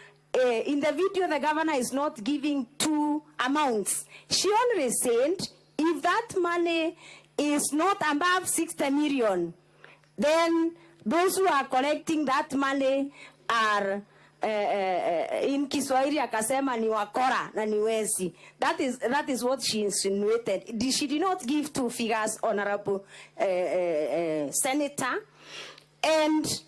in the video the governor is not giving two amounts. She only said if that money is not above 60 million, then those who are collecting that money are in Kiswahili akasema ni wakora na ni wezi. That is what she insinuated. She did not give two figures, Honorable Senator. And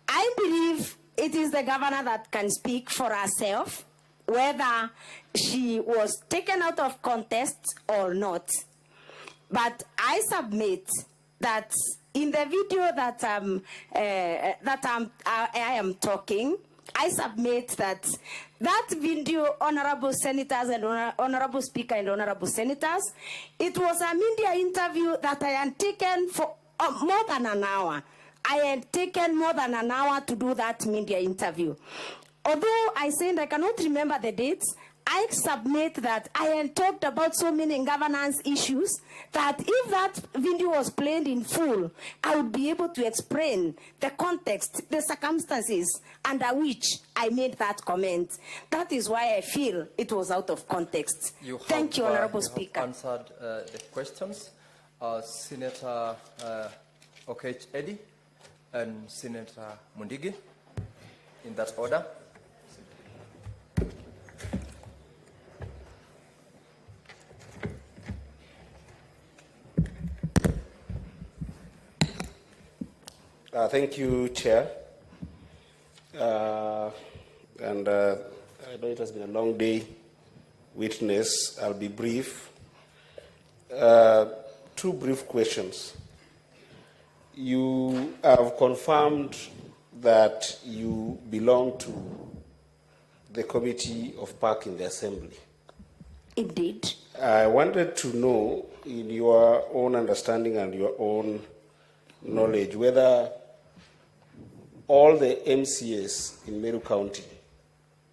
I believe it is the governor that can speak for herself whether she was taken out of context or not. But I submit that in the video that I am talking, I submit that video, Honorable Senators and Honorable Speaker and Honorable Senators, it was a media interview that I had taken for more than an hour. I had taken more than an hour to do that media interview. Although I said I cannot remember the dates, I submit that I had talked about so many governance issues that if that video was played in full, I would be able to explain the context, the circumstances under which I made that comment. That is why I feel it was out of context. Thank you, Honorable Speaker. You have answered the questions. Senator Okech Eddy and Senator Mundigi, in that order. Thank you, Chair. I know it has been a long day. Witness, I'll be brief. Two brief questions. You have confirmed that you belong to the Committee of Park in the Assembly. Indeed. I wanted to know, in your own understanding and your own knowledge, whether all the MCAs in Meru County,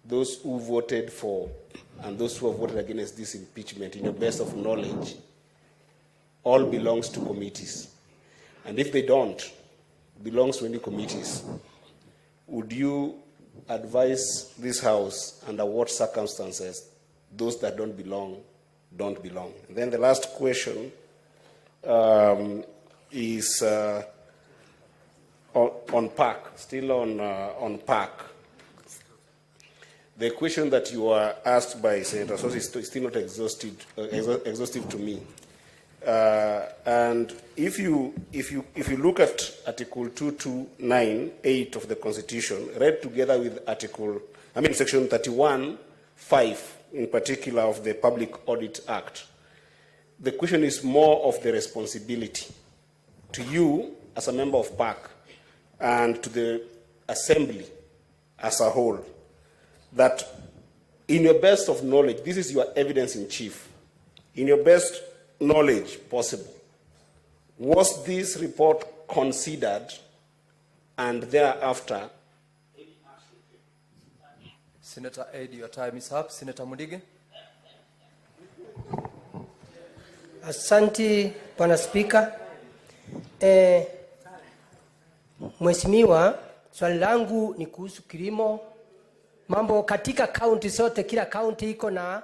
those who voted for and those who have voted against this impeachment, in your best of knowledge, all belongs to committees. And if they don't belongs to any committees, would you advise this House under what circumstances those that don't belong, don't belong? And then the last question is on PAC, still on PAC. The question that you were asked by Senator Sosi is still not exhaustive to me. And if you look at Article 2298 of the Constitution, read together with Section 31(5) in particular of the Public Audit Act, the question is more of the responsibility to you as a member of PAC and to the Assembly as a whole, that in your best of knowledge, this is your evidence in chief, in your best knowledge possible, was this report considered and thereafter? Senator Aid, your time is up. Senator Mudige. Asante, Bwana Spika. Mheshimiwa, swali langu ni kuhusu kilimo. Mambo katika kaunti zote, kila kaunti iko na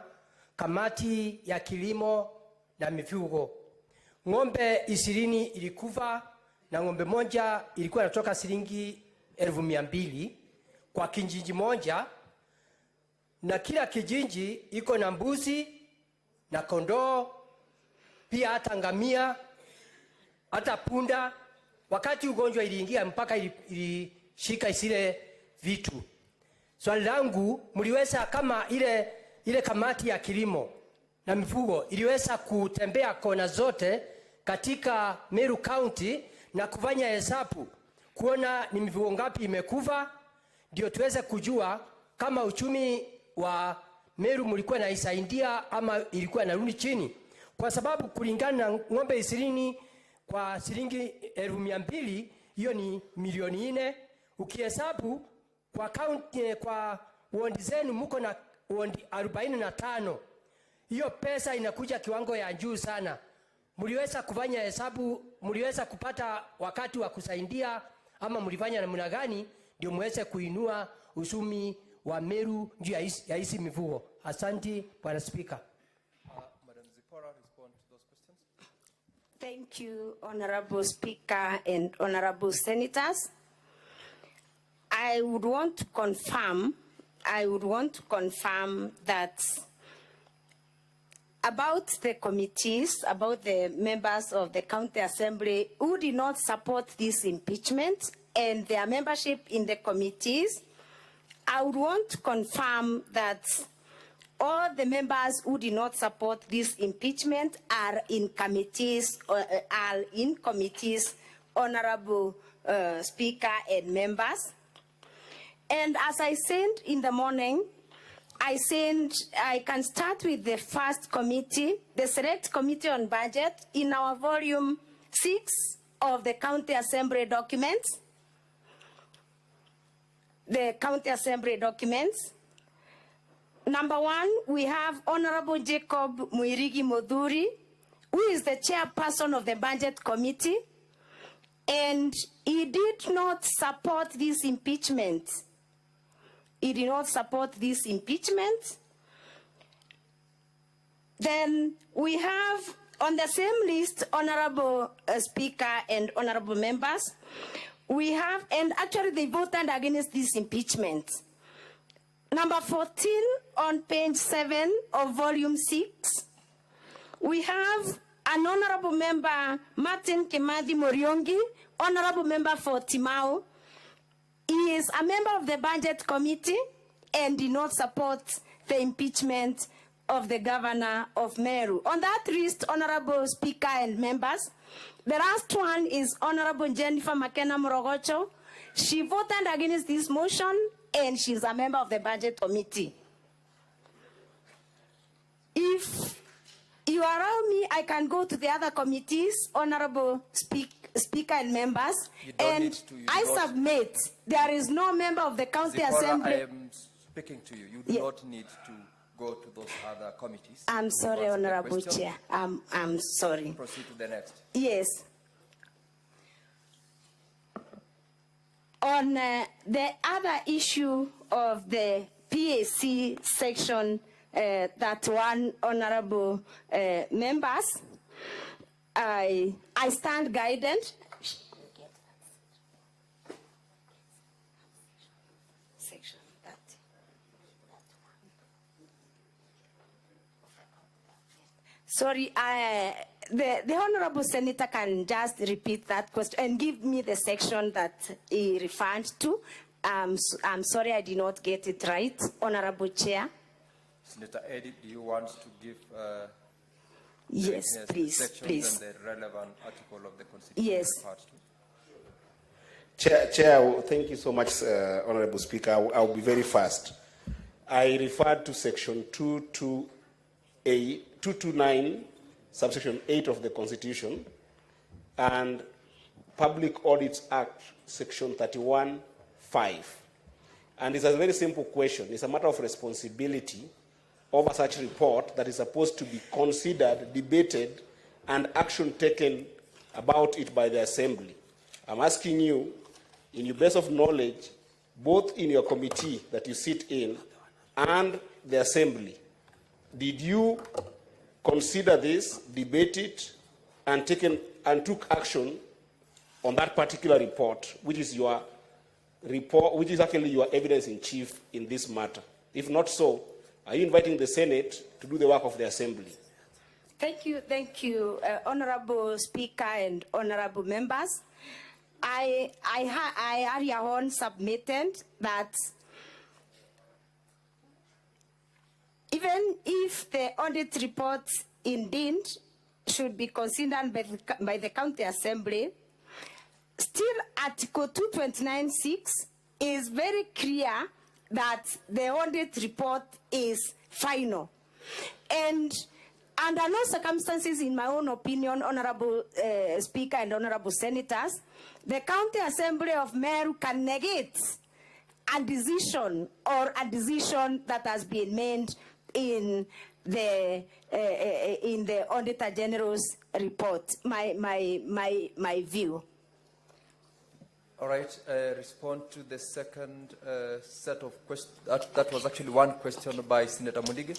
kamati ya kilimo na mifugo. Ng'ombe 20 ilikufa na ng'ombe moja ilikuwa inatoka shilingi 1200 kwa kijiji moja, na kila kijiji iko na mbuzi na kondoo, pia hata ngamia, hata punda. Wakati ugonjwa iliingia mpaka ilishika isile vitu. Swali langu, mliweza kama ile kamati ya kilimo na mifugo iliweza kutembea kona zote katika Meru County na kufanya hesabu kuona ni mifugo ngapi imekufa, ndio tuweze kujua kama uchumi wa Meru mlikuwa naisaidia ama ilikuwa narudi chini, kwa sababu kulingana na ng'ombe 20 kwa shilingi 1200, hiyo ni milioni 4. Ukihesabu kwa county, kwa wondi zenu mko na wondi 45, hiyo pesa inakuja kiwango ya juu sana. Mliweza kufanya hesabu, mliweza kupata wakati wa kusaidia ama mlifanya namna gani ndio muweze kuinua uchumi wa Meru juu ya hizi mifugo? Asante, Bwana Speaker. Madam Zipora, respond to those questions. Thank you, Honorable Speaker and Honorable Senators. I would want to confirm that about the committees, about the members of the County Assembly who did not support this impeachment and their membership in the committees, I would want to confirm that all the members who did not support this impeachment are in committees, Honorable Speaker and members. And as I said in the morning, I can start with the first committee, the Select Committee on Budget, in our volume 6 of the County Assembly documents. The County Assembly documents. Number 1, we have Honorable Jacob Muirigi Modhuri, who is the chairperson of the Budget Committee, and he did not support this impeachment. He did not support this impeachment. Then we have on the same list, Honorable Speaker and Honorable members, we have, and actually they voted against this impeachment. Number 14 on page 7 of volume 6, we have an Honorable Member, Martin Kimathi Moriongi, Honorable Member for Timau is a member of the Budget Committee and did not support the impeachment of the governor of Meru. On that list, Honorable Speaker and members, the last one is Honorable Jennifer McKenna Morogocho. She voted against this motion and she's a member of the Budget Committee. If you allow me, I can go to the other committees, Honorable Speaker and members, and I submit there is no member of the County Assembly. I am speaking to you. You do not need to go to those other committees. I'm sorry, Honorable Chair. I'm sorry. Proceed to the next. Yes. On the other issue of the PAC section, that one, Honorable members, I stand guided. Section 30. Sorry, the Honorable Senator can just repeat that question and give me the section that he referred to. I'm sorry I did not get it right, Honorable Chair. Senator Eddie, do you want to give yes, please, please. And the relevant article of the Constitution? Yes. Chair, thank you so much, Honorable Speaker. I'll be very fast. I referred to section 229, subsection 8 of the Constitution, and Public Audits Act, section 31(5). And it's a very simple question. It's a matter of responsibility over such report that is supposed to be considered, debated, and action taken about it by the Assembly. I'm asking you, in your base of knowledge, both in your committee that you sit in and the Assembly, did you consider this, debate it, and took action on that particular report, which is your report, which is actually your evidence in chief in this matter? If not so, are you inviting the Senate to do the work of the Assembly? Thank you, Honorable Speaker and Honorable members. I earlier on submitted that even if the audit report indeed should be considered by the County Assembly, still Article 229(6) is very clear that the audit report is final. And under no circumstances, in my own opinion, Honorable Speaker and Honorable Senators, the County Assembly of Meru can negate a decision that has been made in the Auditor General's report. My view. All right, respond to the second set of questions. That was actually one question by Senator Mundige.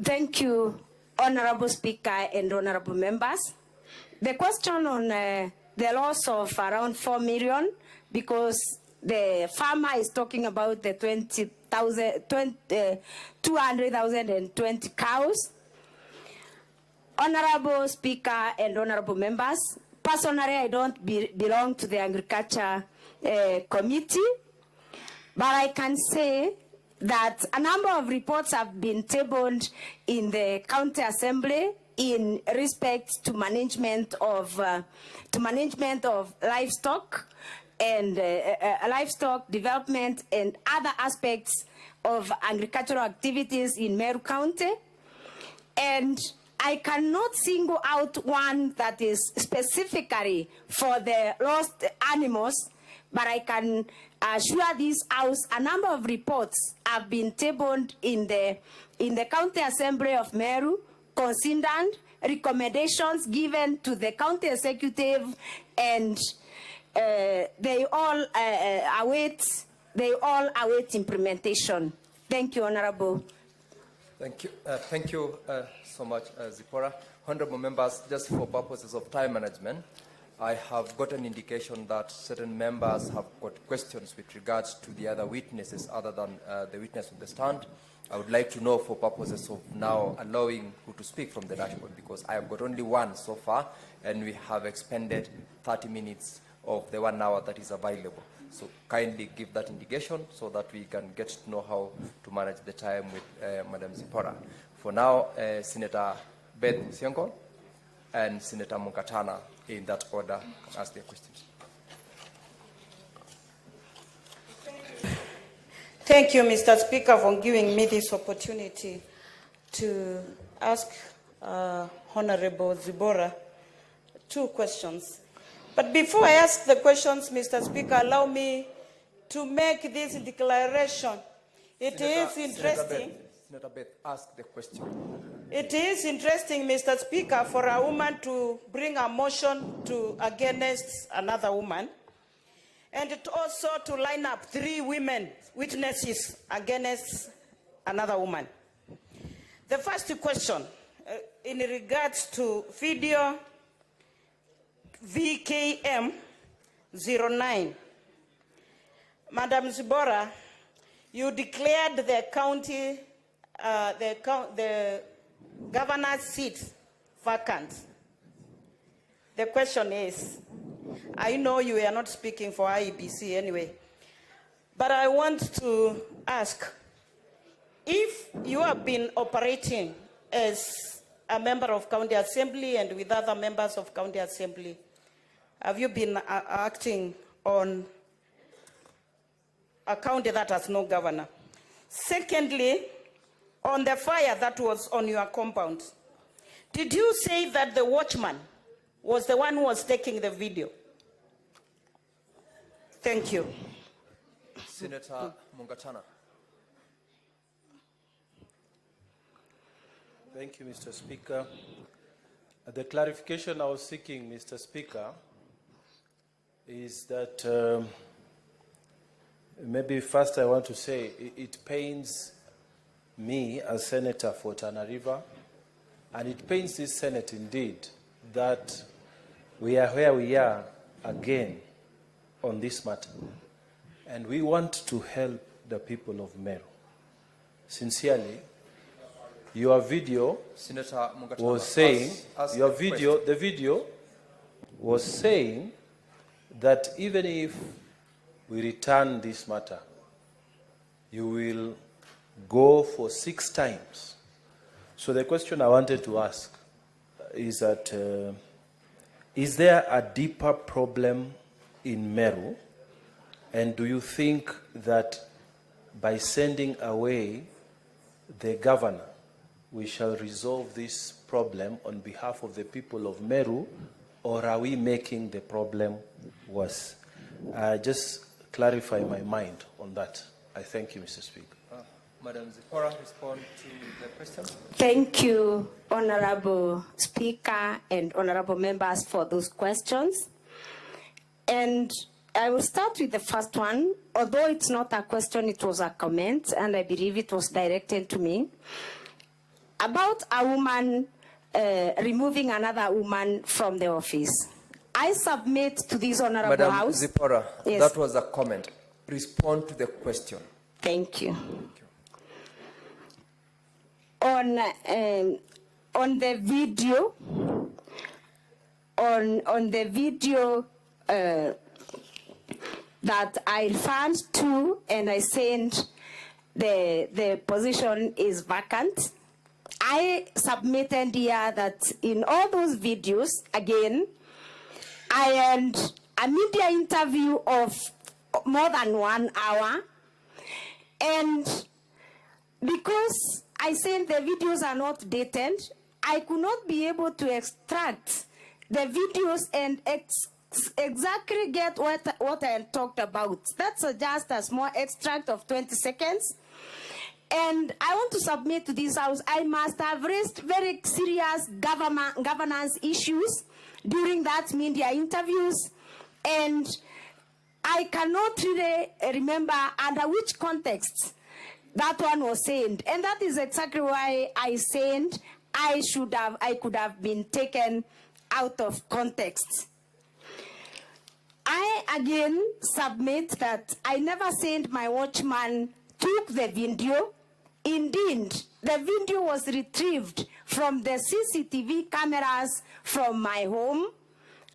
Thank you, Honorable Speaker and Honorable members. The question on the loss of around 4 million, because the farmer is talking about the 200,020 cows. Honorable Speaker and Honorable members, personally I don't belong to the Agriculture Committee, but I can say that a number of reports have been tabled in the County Assembly in respect to management of livestock and livestock development and other aspects of agricultural activities in Meru County. And I cannot single out one that is specifically for the lost animals, but I can assure this House a number of reports have been tabled in the County Assembly of Meru concerning recommendations given to the County Executive, and they all await implementation. Thank you, Honorable. Thank you so much, Zipporah. Honorable members, just for purposes of time management, I have got an indication that certain members have got questions with regards to the other witnesses other than the witness on the stand. I would like to know, for purposes of now allowing who to speak from the dashboard, because I have got only one so far, and we have expended 30 minutes of the 1 hour that is available. So kindly give that indication so that we can get to know how to manage the time with Madam Zipora. For now, Senator Beth Siongol and Senator Munkatana, in that order, can ask their questions. Thank you, Mr. Speaker, for giving me this opportunity to ask Honorable Zibora 2 questions. But before I ask the questions, Mr. Speaker, allow me to make this declaration. It is interesting. Senator Beth, ask the question. It is interesting, Mr. Speaker, for a woman to bring a motion against another woman, and it also to line up 3 women witnesses against another woman. The first question, in regards to video VKM 09. Madam Zibora, you declared the county, the governor's seat vacant. The question is, I know you are not speaking for IEBC anyway, but I want to ask, if you have been operating as a member of county assembly and with other members of county assembly, have you been acting on a county that has no governor? Secondly, on the fire that was on your compound, did you say that the watchman was the one who was taking the video? Thank you. Senator Mungatana. Thank you, Mr. Speaker. The clarification I was seeking, Mr. Speaker, is that maybe first I want to say it pains me as Senator for Tana River, and it pains this Senate indeed that we are where we are again on this matter. And we want to help the people of Meru. Sincerely, your video Senator Mungatana, was saying, the video was saying that even if we return this matter, you will go for 6 times. So the question I wanted to ask is that, is there a deeper problem in Meru? And do you think that by sending away the governor, we shall resolve this problem on behalf of the people of Meru, or are we making the problem worse? Just clarify my mind on that. I thank you, Mr. Speaker. Madam Zipora, respond to the question. Thank you, Honorable Speaker and Honorable members, for those questions. And I will start with the first one. Although it's not a question, it was a comment, and I believe it was directed to me. About a woman removing another woman from the office. I submit to this Honorable Madam House. Zipora, yes. That was a comment. Respond to the question. Thank you. On the video, on the video that I referred to, and I said the position is vacant, I submitted here that in all those videos, again, I had a media interview of more than 1 hour, and because I said the videos are not dated, I could not be able to extract the videos and exactly get what I had talked about. That's just a small extract of 20 seconds. And I want to submit to this House, I must have raised very serious governance issues during that media interviews, and I cannot really remember under which context that one was said. And that is exactly why I said I could have been taken out of context. I again submit that I never sent my watchman took the video. Indeed, the video was retrieved from the CCTV cameras from my home.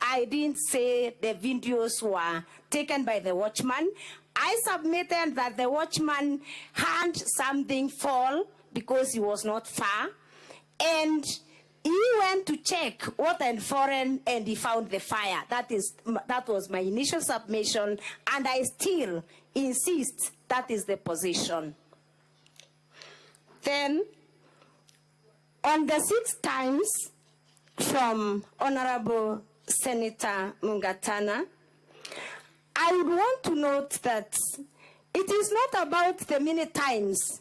I didn't say the videos were taken by the watchman. I submitted that the watchman had something fall because he was not far, and he went to check water and foreign, and he found the fire. That was my initial submission, and I still insist that is the position. Then, on the 6 times from Honorable Senator Mungatana, I would want to note that it is not about the many times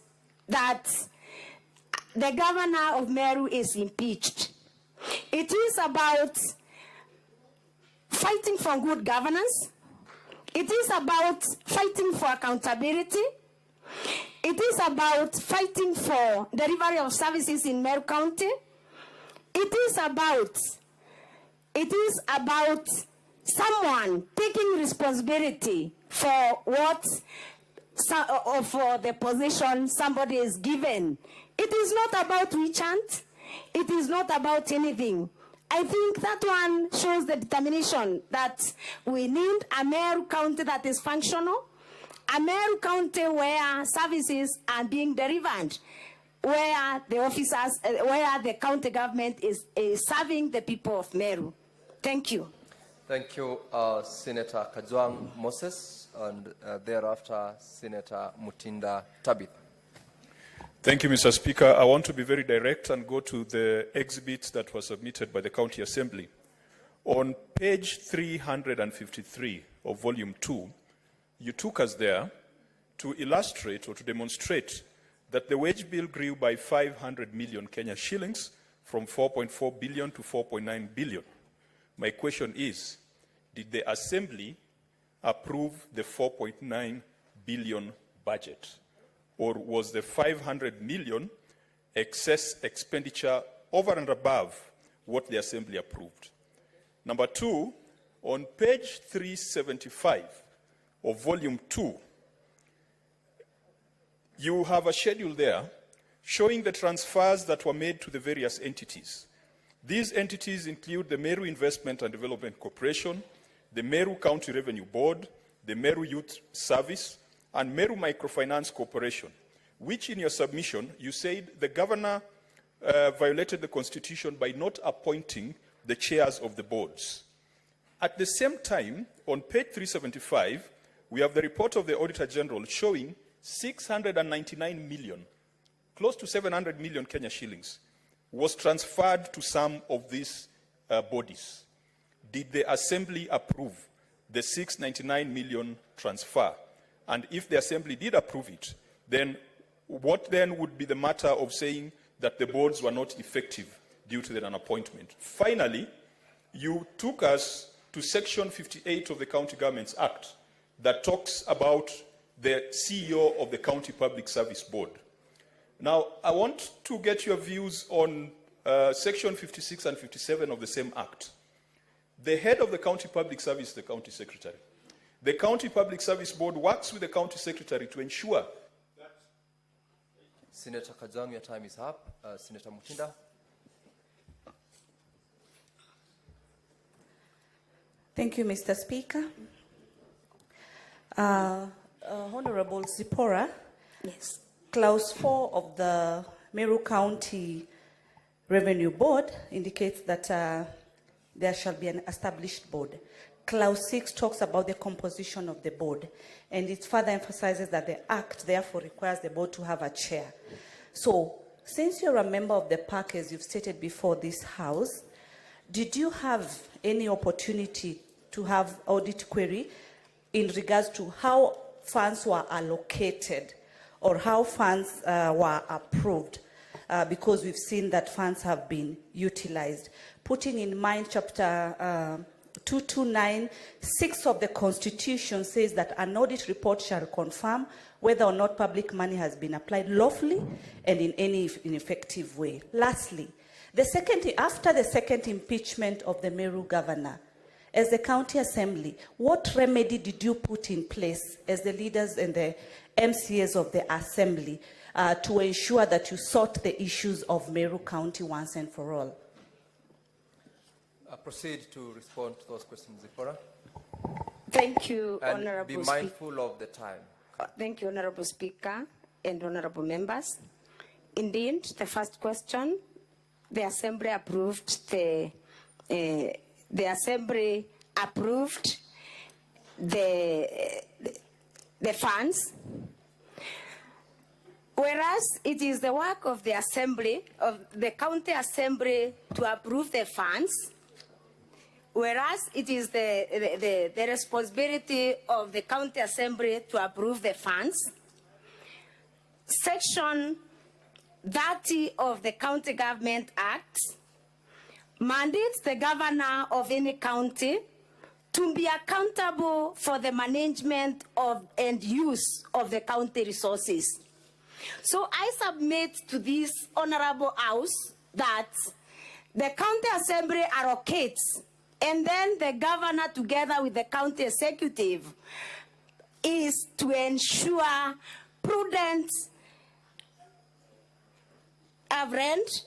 that the governor of Meru is impeached. It is about fighting for good governance. It is about fighting for accountability. It is about fighting for delivery of services in Meru County. It is about someone taking responsibility for for the position somebody is given. It is not about we chant. It is not about anything. I think that one shows the determination that we need a Meru County that is functional, a Meru County where services are being delivered, where the officers, where the county government is serving the people of Meru. Thank you. Thank you, Senator Kajwang Moses, and thereafter, Senator Mutinda Tabitha. Thank you, Mr. Speaker. I want to be very direct and go to the exhibits that were submitted by the County Assembly. On page 353 of Volume 2, you took us there to illustrate or to demonstrate that the wage bill grew by 500 million Kenya shillings from 4.4 billion to 4.9 billion. My question is, did the Assembly approve the 4.9 billion budget? Or was the 500 million excess expenditure over and above what the Assembly approved? Number 2, on page 375 of Volume 2, you have a schedule there showing the transfers that were made to the various entities. These entities include the Meru Investment and Development Corporation, the Meru County Revenue Board, the Meru Youth Service, and Meru Microfinance Corporation, which in your submission, you said the governor violated the Constitution by not appointing the chairs of the boards. At the same time, on page 375, we have the report of the Auditor General showing 699 million, close to 700 million Kenya shillings, was transferred to some of these bodies. Did the Assembly approve the 699 million transfer? And if the Assembly did approve it, then what then would be the matter of saying that the boards were not effective due to the non-appointment? Finally, you took us to Section 58 of the County Governments Act that talks about the CEO of the County Public Service Board. Now, I want to get your views on Section 56 and 57 of the same Act. The head of the County Public Service is the County Secretary. The County Public Service Board works with the County Secretary to ensure that... Senator Kajwang, your time is up. Senator Mutinda. Thank you, Mr. Speaker. Honorable Zipporah. Yes. Clause 4 of the Meru County Revenue Board indicates that there shall be an established board. Clause 6 talks about the composition of the board, and it further emphasizes that the Act therefore requires the board to have a chair. So, since you're a member of the PAC, as you've stated before this House, did you have any opportunity to have audit query in regards to how funds were allocated or how funds were approved? Because we've seen that funds have been utilized. Putting in mind Chapter 229(6) of the Constitution says that an audit report shall confirm whether or not public money has been applied lawfully and in any ineffective way. Lastly, after the second impeachment of the Meru governor, As the County Assembly, what remedy did you put in place as the leaders and the MCAs of the Assembly to ensure that you sort the issues of Meru County once and for all? Proceed to respond to those questions, Zipporah. Thank you, And Honorable be Speaker. mindful of the time. Thank you, Honorable Speaker and Honorable Members. Indeed, the first question, the Assembly approved the funds, whereas it is the work of the Assembly, of the County Assembly, to approve the funds, whereas it is the responsibility of the County Assembly to approve the funds. Section 30 of the County Government Act mandates the governor of any county to be accountable for the management of and use of the county resources. So I submit to this Honorable House that the County Assembly allocates, and then the governor together with the county executive is to ensure prudent rent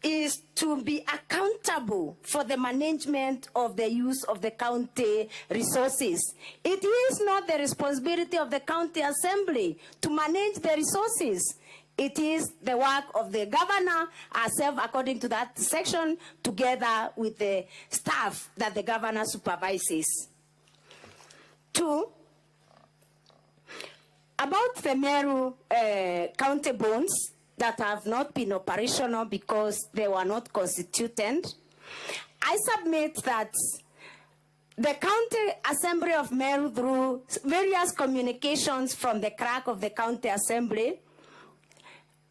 is to be accountable for the management of the use of the county resources. It is not the responsibility of the County Assembly to manage the resources. It is the work of the governor herself, according to that section, together with the staff that the governor supervises. 2, about the Meru county bonds that have not been operational because they were not constituted, I submit that the County Assembly of Meru, through various communications from the clerk of the County Assembly,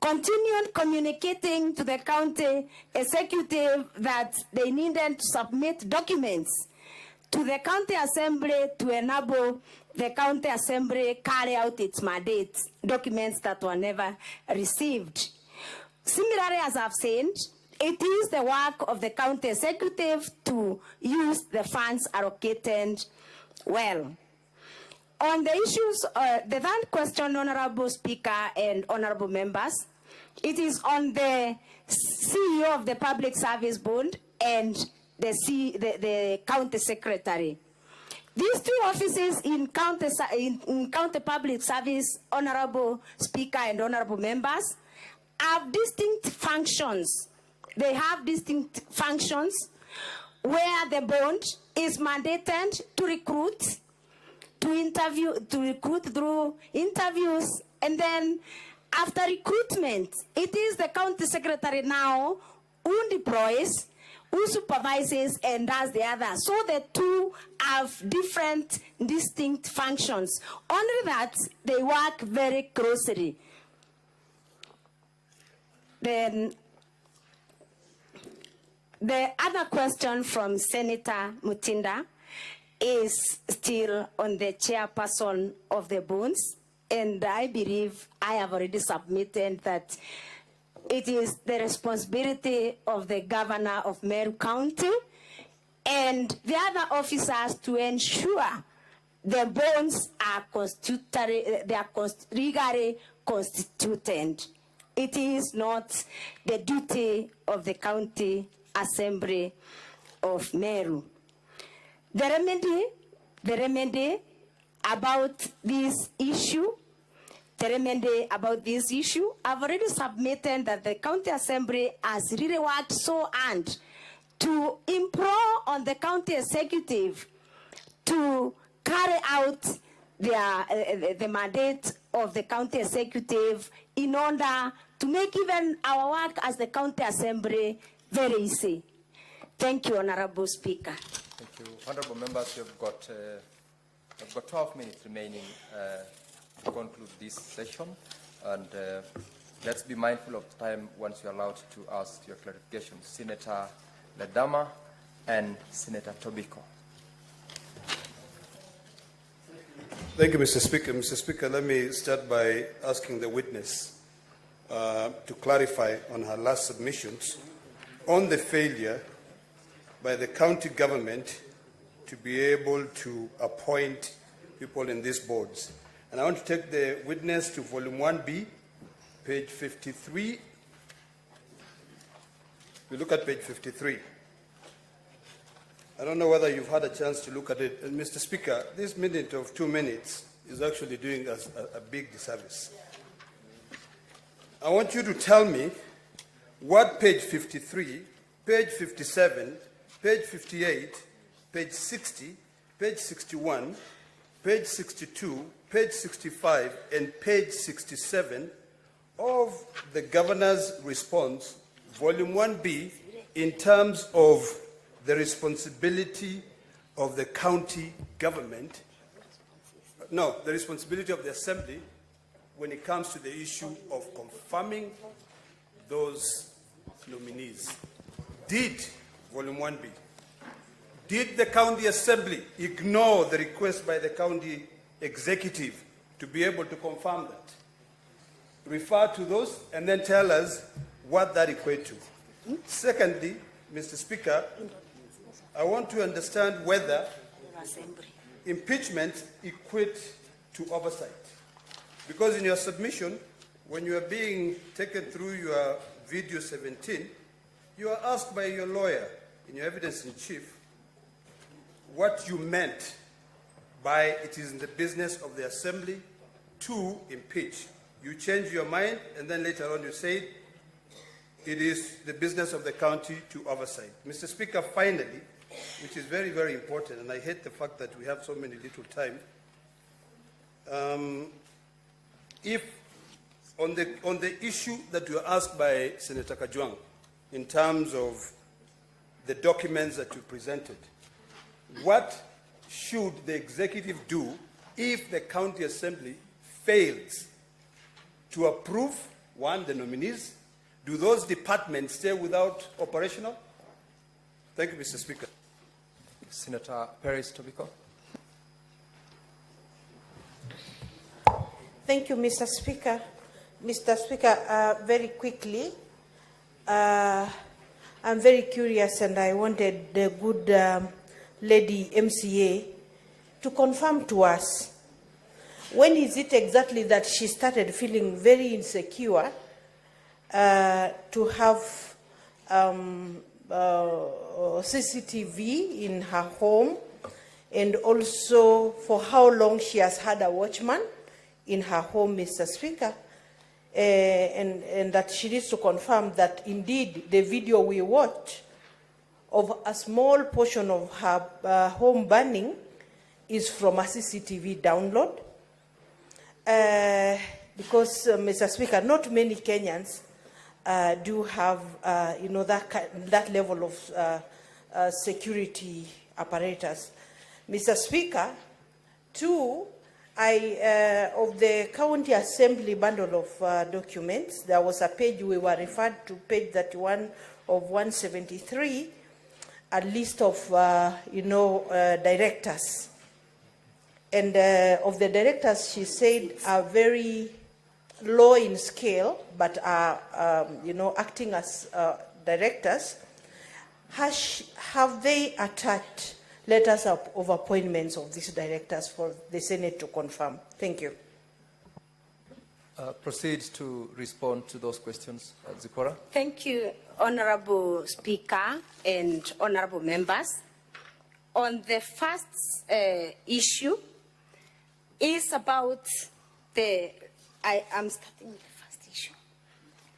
continued communicating to the county executive that they needed to submit documents to the County Assembly to enable the County Assembly carry out its mandate, documents that were never received. Similarly, as I've said, it is the work of the County Executive to use the funds allocated well. On the issues, the third question, Honorable Speaker and Honorable Members, it is on the CEO of the Public Service Board and the County Secretary. These two offices in county public service, Honorable Speaker and Honorable Members, have distinct functions. They have distinct functions where the board is mandated to recruit, to recruit through interviews, and then after recruitment, it is the County Secretary now who deploys, who supervises and does the other. So the two have different, distinct functions. Only that they work very closely. Then the other question from Senator Mutinda is still on the chairperson of the bonds, and I believe I have already submitted that it is the responsibility of the governor of Meru County and the other officers to ensure the bonds are legally constituted. It is not the duty of the County Assembly of Meru. The remedy about this issue, I've already submitted that the County Assembly has really worked so hard to implore on the County Executive to carry out the mandate of the County Executive in order to make even our work as the County Assembly very easy. Thank you, Honorable Speaker. Thank you. Honorable members, you've got 12 minutes remaining to conclude this session. And let's be mindful of the time once you're allowed to ask your clarification. Senator Ledama and Senator Tobiko. Thank you, Mr. Speaker. Mr. Speaker, let me start by asking the witness to clarify on her last submissions on the failure by the county government to be able to appoint people in these boards. And I want to take the witness to volume 1B, page 53. We look at page 53. I don't know whether you've had a chance to look at it. And Mr. Speaker, this minute of 2 minutes is actually doing us a big disservice. I want you to tell me what page 53, page 57, page 58, page 60, page 61, page 62, page 65, and page 67 of the Governor's response, volume 1B, in terms of the responsibility of the county government, no, the responsibility of the Assembly when it comes to the issue of confirming those nominees. Did, volume 1B, did the County Assembly ignore the request by the County Executive to be able to confirm that? Refer to those and then tell us what that equates to. Secondly, Mr. Speaker, I want to understand whether impeachment equates to oversight. Because in your submission, when you are being taken through your video 17, you are asked by your lawyer in your evidence in chief what you meant by it is in the business of the Assembly to impeach. You changed your mind, and then later on you said it is the business of the county to oversight. Mr. Speaker, finally, which is very, very important, and I hate the fact that we have so many little time, if on the issue that you were asked by Senator Kajwang in terms of the documents that you presented, what should the executive do if the county assembly fails to approve, one, the nominees? Do those departments stay without operational? Thank you, Mr. Speaker. Senator Perez Tobiko. Thank you, Mr. Speaker. Mr. Speaker, very quickly, I'm very curious, and I wanted the good lady MCA to confirm to us, when is it exactly that she started feeling very insecure to have CCTV in her home, and also for how long she has had a watchman in her home, Mr. Speaker, and that she needs to confirm that indeed the video we watched of a small portion of her home burning is from a CCTV download. Because, Mr. Speaker, not many Kenyans do have, that level of security apparatus. Mr. Speaker, two, of the County Assembly bundle of documents, there was a page we were referred to, page 31 of 173, a list of, directors. And of the directors, she said, are very low in scale, but are, acting as directors. Have they attached letters of appointments of these directors for the Senate to confirm? Thank you. Proceed to respond to those questions, Zipporah. Thank you, Honorable Speaker and honorable members. On the first issue, is about I am starting with the first issue.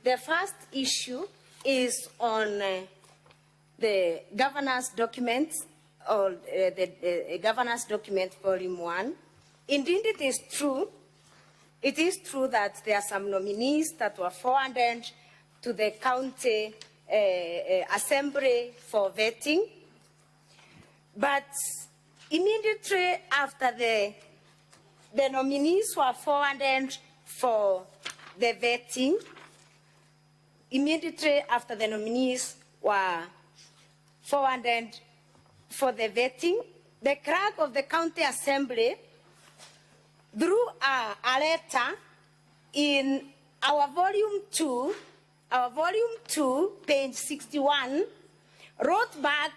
The first issue is on the governor's documents, or the governor's document volume 1. Indeed, it is true. It is true that there are some nominees that were forwarded to the county assembly for vetting. But immediately after the nominees were forwarded for the vetting, immediately after the nominees were forwarded for the vetting, the clerk of the county assembly drew a letter in our volume 2, page 61, wrote back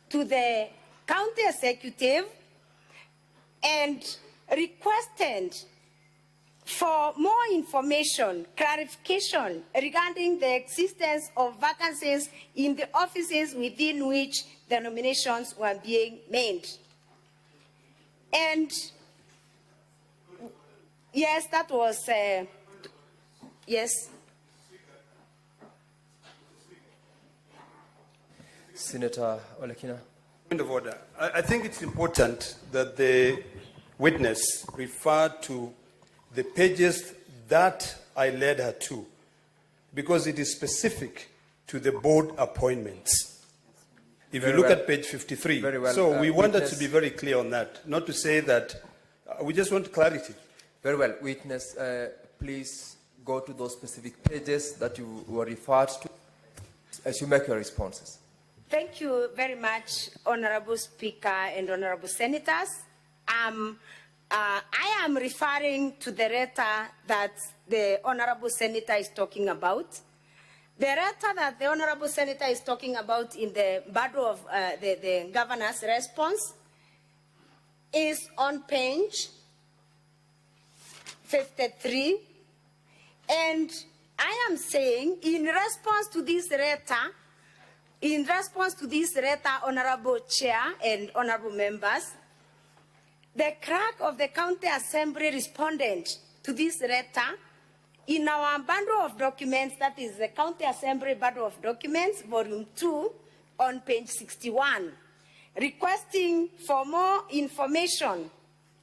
to the county executive and requested for more information, clarification regarding the existence of vacancies in the offices within which the nominations were being made. And yes, that was, yes. Senator Olekina. Point of order. I think it's important that the witness refer to the pages that I led her to, because it is specific to the board appointments. If Very you look well. at page 53. Very well. So we wanted witness- to be very clear on that, not to say that we just want clarity. Very well. Witness, please go to those specific pages that you were referred to as you make your responses. Thank you very much, Honorable Speaker and Honorable Senators. I am referring to the letter that the Honorable Senator is talking about. The letter that the Honorable Senator is talking about in the body of the Governor's response is on page 53. And I am saying, in response to this letter, Honorable Chair and Honorable Members, the clerk of the County Assembly responded to this letter in our bundle of documents, that is the County Assembly bundle of documents, volume 2, on page 61, requesting for more information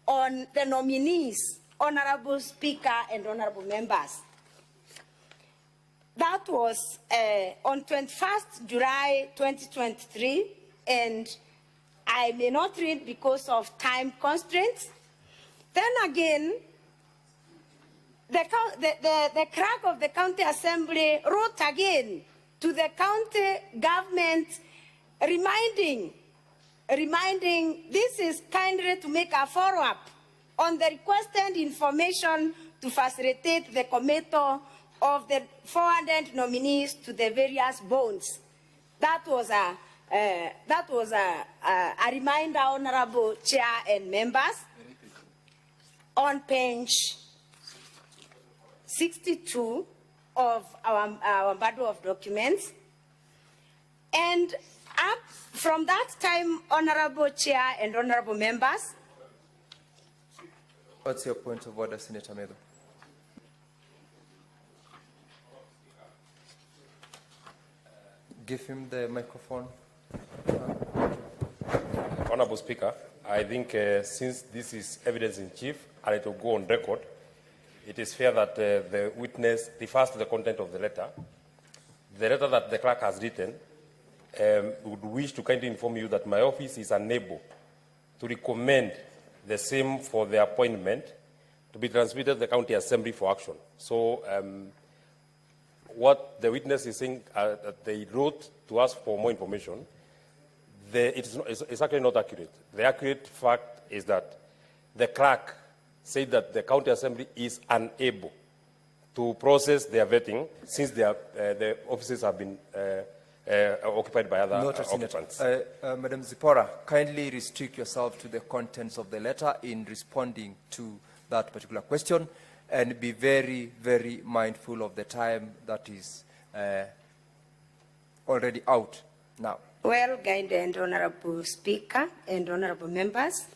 on the nominees, Honorable Speaker and Honorable Members. That was on 21st July 2023, and I may not read because of time constraints. Then again, the clerk of the County Assembly wrote again to the county government reminding this is kindly to make a follow-up on the requested information to facilitate the committal of the 400 nominees to the various boards. That was a reminder, Honorable Chair and members, on page 62 of our bundle of documents. And up from that time, Honorable Chair and Honorable members. What's your point of order, Senator Meru? Give him the microphone. Honorable Speaker, I think since this is evidence in chief and it will go on record, it is fair that the witness refers to the content of the letter. The letter that the clerk has written would wish to kindly inform you that my office is unable to recommend the same for the appointment to be transmitted to the County Assembly for action. So what the witness is saying, that they wrote to us for more information, it's actually not accurate. The accurate fact is that the clerk said that the County Assembly is unable to process their vetting since the offices have been occupied by other occupants. Madam Zipporah, kindly restrict yourself to the contents of the letter in responding to that particular question, and be very, very mindful of the time that is already out now. Well, guided Honorable Speaker and Honorable members,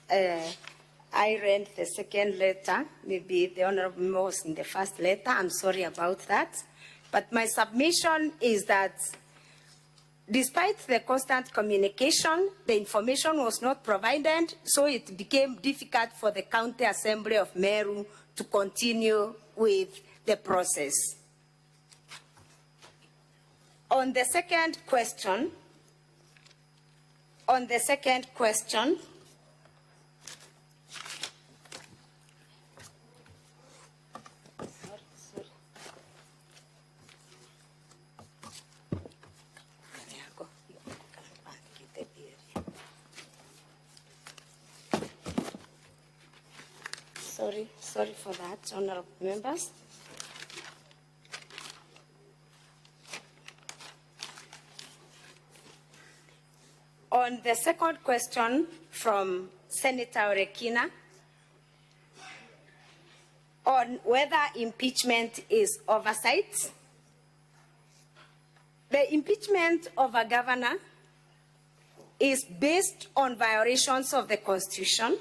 I read the second letter. Maybe the Honorable member was in the first letter. I'm sorry about that. But my submission is that despite the constant communication, the information was not provided, so it became difficult for the County Assembly of Meru to continue with the process. On the second question, sorry for that, honorable members. On the second question from Senator Orekina, on whether impeachment is oversight, the impeachment of a governor is based on violations of the Constitution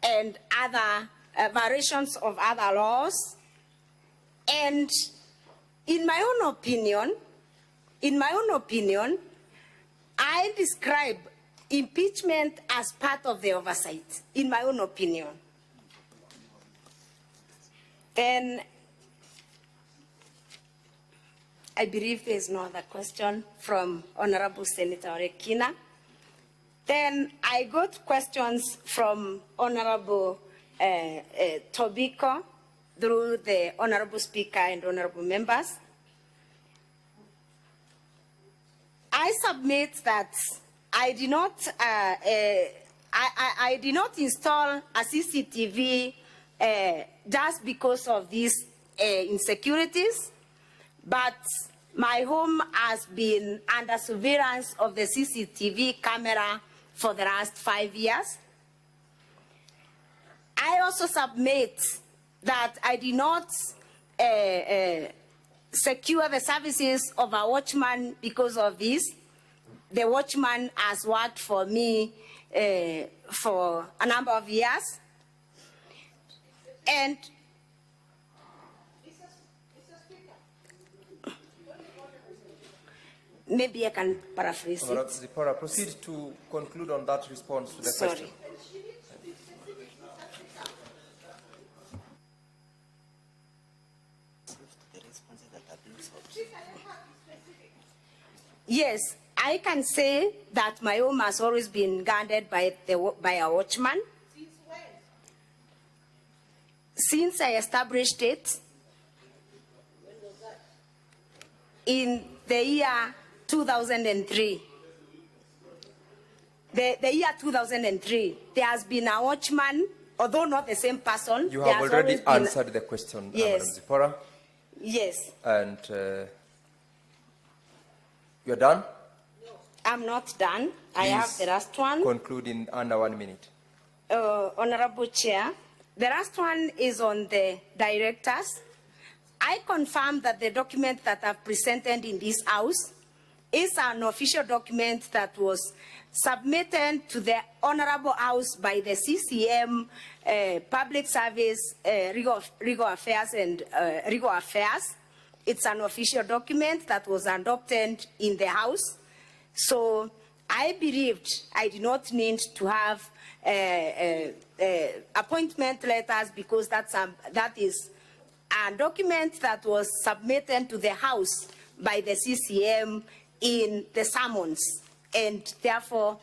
and other violations of other laws. And in my own opinion, I describe impeachment as part of the oversight, in my own opinion. Then I believe there's no other question from Honorable Senator Orekina. Then I got questions from Honorable Tobiko through the Honorable Speaker and Honorable members. I submit that I did not I did not install a CCTV just because of these insecurities, but my home has been under surveillance of the CCTV camera for the last 5 years. I also submit that I did not secure the services of a watchman because of this. The watchman has worked for me for a number of years. And maybe I can paraphrase it. Zipporah, proceed to conclude on that response to the question. Yes, I can say that my home has always been guarded by a watchman. Since when? Since I established it. When was that? In the year 2003. The year 2003, there has been a watchman, although not the same person. You have already answered the question, yes. Madam Zipporah. Yes. And you're done? No, I'm not done. I have the last one. Conclude in under 1 minute. Honorable Chair, the last one is on the directors. I confirm that the document that I've presented in this House is an official document that was submitted to the Honorable House by the CCM, Public Service, Legal Affairs and Legal Affairs. It's an official document that was adopted in the House. So I believed I did not need to have appointment letters because that is a document that was submitted to the House by the CCM in the summons. And therefore,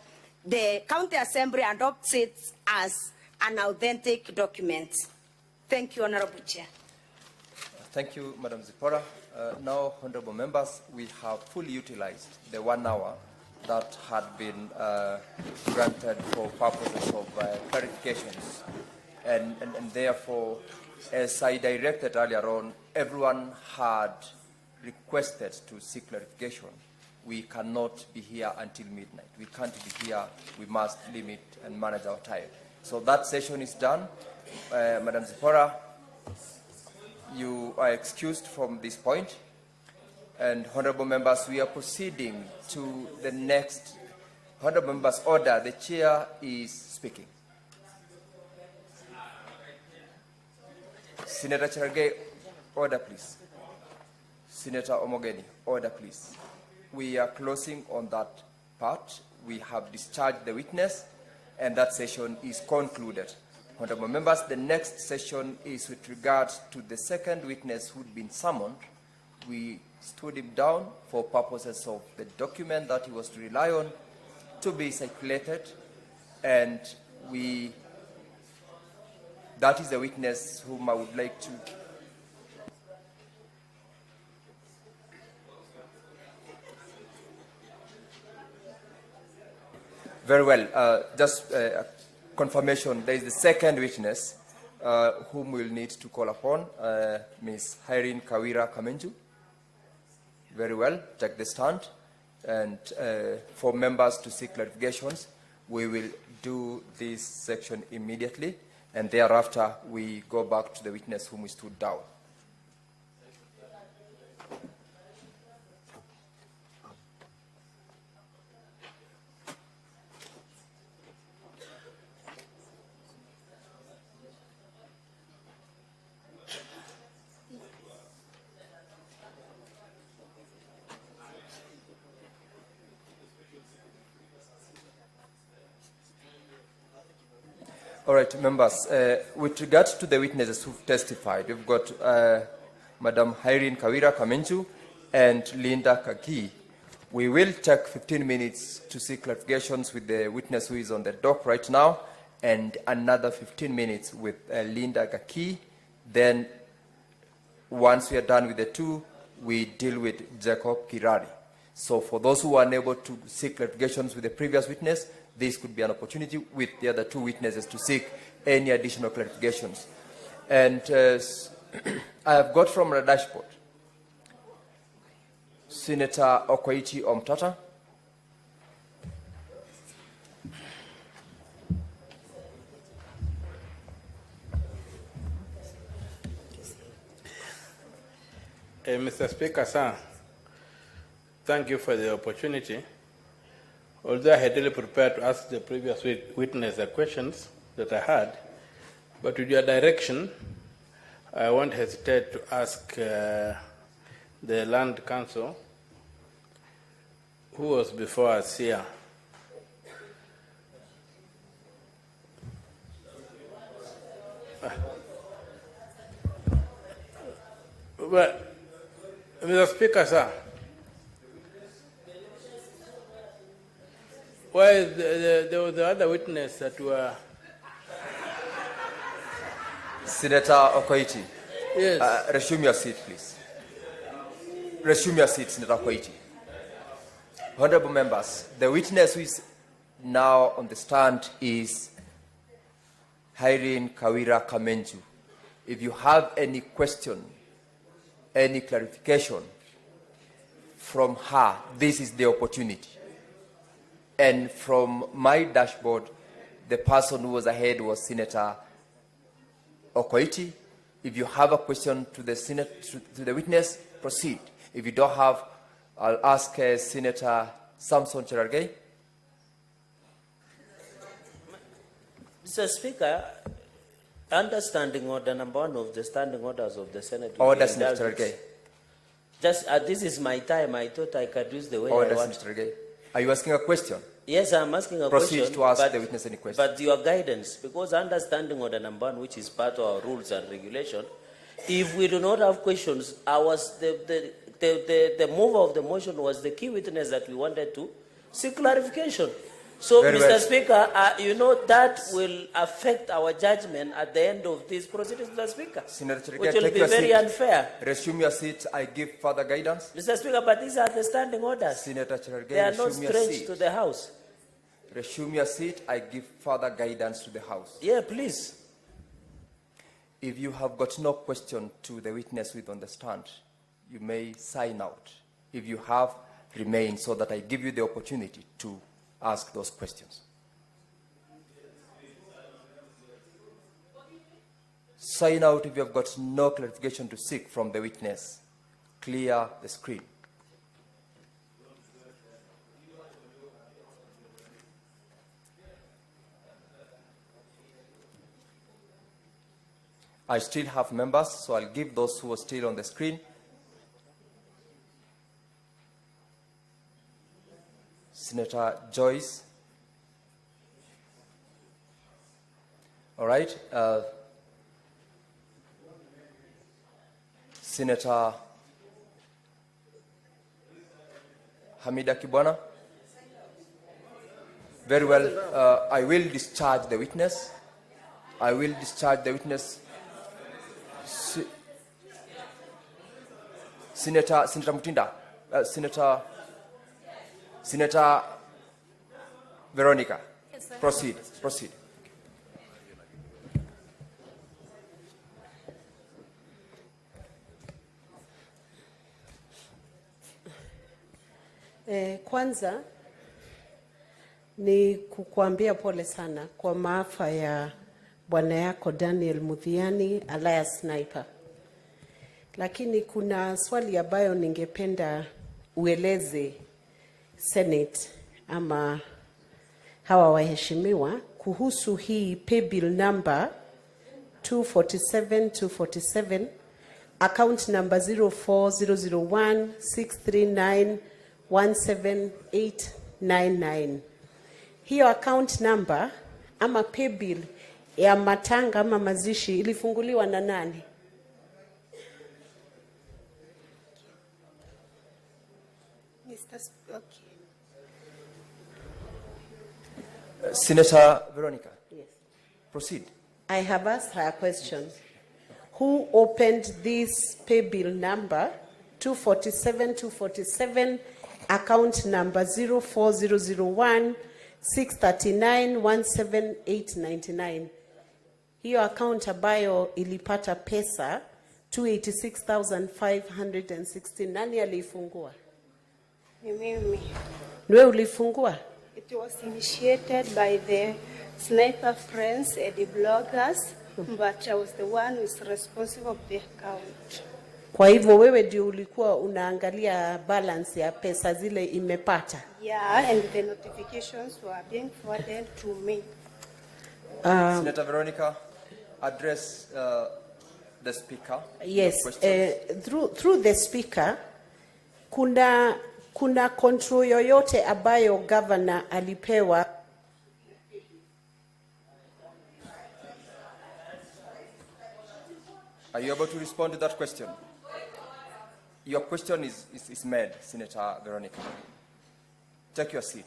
the County Assembly adopts it as an authentic document. Thank you, Honorable Chair. Thank you, Madam Zipporah. Now, honorable members, we have fully utilized the 1 hour that had been granted for purposes of clarifications. And therefore, as I directed earlier on, everyone had requested to seek clarification. We cannot be here until midnight. We can't be here. We must limit and manage our time. So that session is done. Madam Zipporah, you are excused from this point. And honorable members, we are proceeding to the next honorable members' order. The chair is speaking. Senator Cherargei, order please. Senator Omogeni, order please. We are closing on that part. We have discharged the witness, and that session is concluded. Honorable members, the next session is with regard to the second witness who'd been summoned. We stood him down for purposes of the document that he was to rely on to be circulated, and that is the witness whom I would like to very well. Just confirmation, there is the second witness whom we'll need to call upon, Ms. Irene Kawira Kamenju. Very well, take the stand. And for members to seek clarifications, we will do this section immediately, and thereafter we go back to the witness whom we stood down. All right, members, with regard to the witnesses who've testified, we've got Madam Kawira Kamenju and Linda Kaki. We will take 15 minutes to seek clarifications with the witness who is on the dock right now, and another 15 minutes with Linda Kaki. Then, once we are done with the two, we deal with Jacob Kirari. So for those who are unable to seek clarifications with the previous witness, this could be an opportunity with the other two witnesses to seek any additional clarifications. And I have got from the dashboard Senator Okoiti Omtata, Mr. Speaker, sir, thank you for the opportunity. Although I had really prepared to ask the previous witness the questions that I had, but with your direction, I won't hesitate to ask the Land Council, who was before us here. Well, Mr. Speaker, sir, why is the other witness that were... Senator Okoiti. Yes. Resume your seat, please. Resume your seat, Senator Okoiti. Honorable members, the witness who is now on the stand is Kawira Kamenju. If you have any question, any clarification from her, this is the opportunity. And from my dashboard, the person who was ahead was Senator Okoiti. If you have a question to the witness, proceed. If you don't have, I'll ask Senator Samson Cherargei. Mr. Speaker, understanding order number 1 of the standing orders of the Senate. Order, Senator Cherargei. Just this is my time. I thought I could use the way Order, I want. Senator Cherargei. Are you asking a question? Yes, I'm asking a Proceed question. to ask the witness any question. But your guidance, because understanding order number 1, which is part of our rules and regulation, if we do not have questions, the move of the motion was the key witness that we wanted to seek clarification. So, Very Mr. well. Speaker, that will affect our judgment at the end of this proceedings, Mr. Speaker, Senator Cherargei, which will take be your very seat. unfair. Resume your seat. I give further guidance. Mr. Speaker, but these are the standing orders. Senator Cherargei, They are not resume your strange seat. to the House. Resume your seat. I give further guidance to the House. Yeah, please. If you have got no question to the witness with on the stand, you may sign out. If you have, remain so that I give you the opportunity to ask those questions. Sign out if you have got no clarification to seek from the witness. Clear the screen. I still have members, so I'll give those who are still on the screen. Senator Joyce. All right. Senator Hamida Kibwana. Very well. I will discharge the witness. I will discharge the witness. Senator Mutinda. Senator Veronica. Yes, sir. Proceed. Kwanza ni kukuambia pole sana kwa maafa ya bwana yako Daniel Muthiani alias Sniper. Lakini kuna swali ambayo ningependa ueleze Senate ama hawa waheshimiwa kuhusu hii pay bill number 247 account number 040016391789. Hiyo account number ama pay bill ya matanga ama mazishi ilifunguliwa na nani? Okay. Senator Veronica. Yes. Proceed. I have asked her a question. Who opened this pay bill number 247 account number 040016391789? Hiyo account ambayo ilipata pesa 286,516. Nani alifungua? Mimi. Niwe ulifungua? It was initiated by the Sniper Friends and the bloggers, but I was the one who is responsible of the account. Kwa hivyo wewe ndio ulikuwa unaangalia balance ya pesa zile imepata? Yeah, and the notifications were being forwarded to me. Senator Veronica, address the speaker. Yes, through the speaker, kuna control yoyote ambayo governor alipewa? Are you able to respond to that question? Your question is made, Senator Veronica. Take your seat.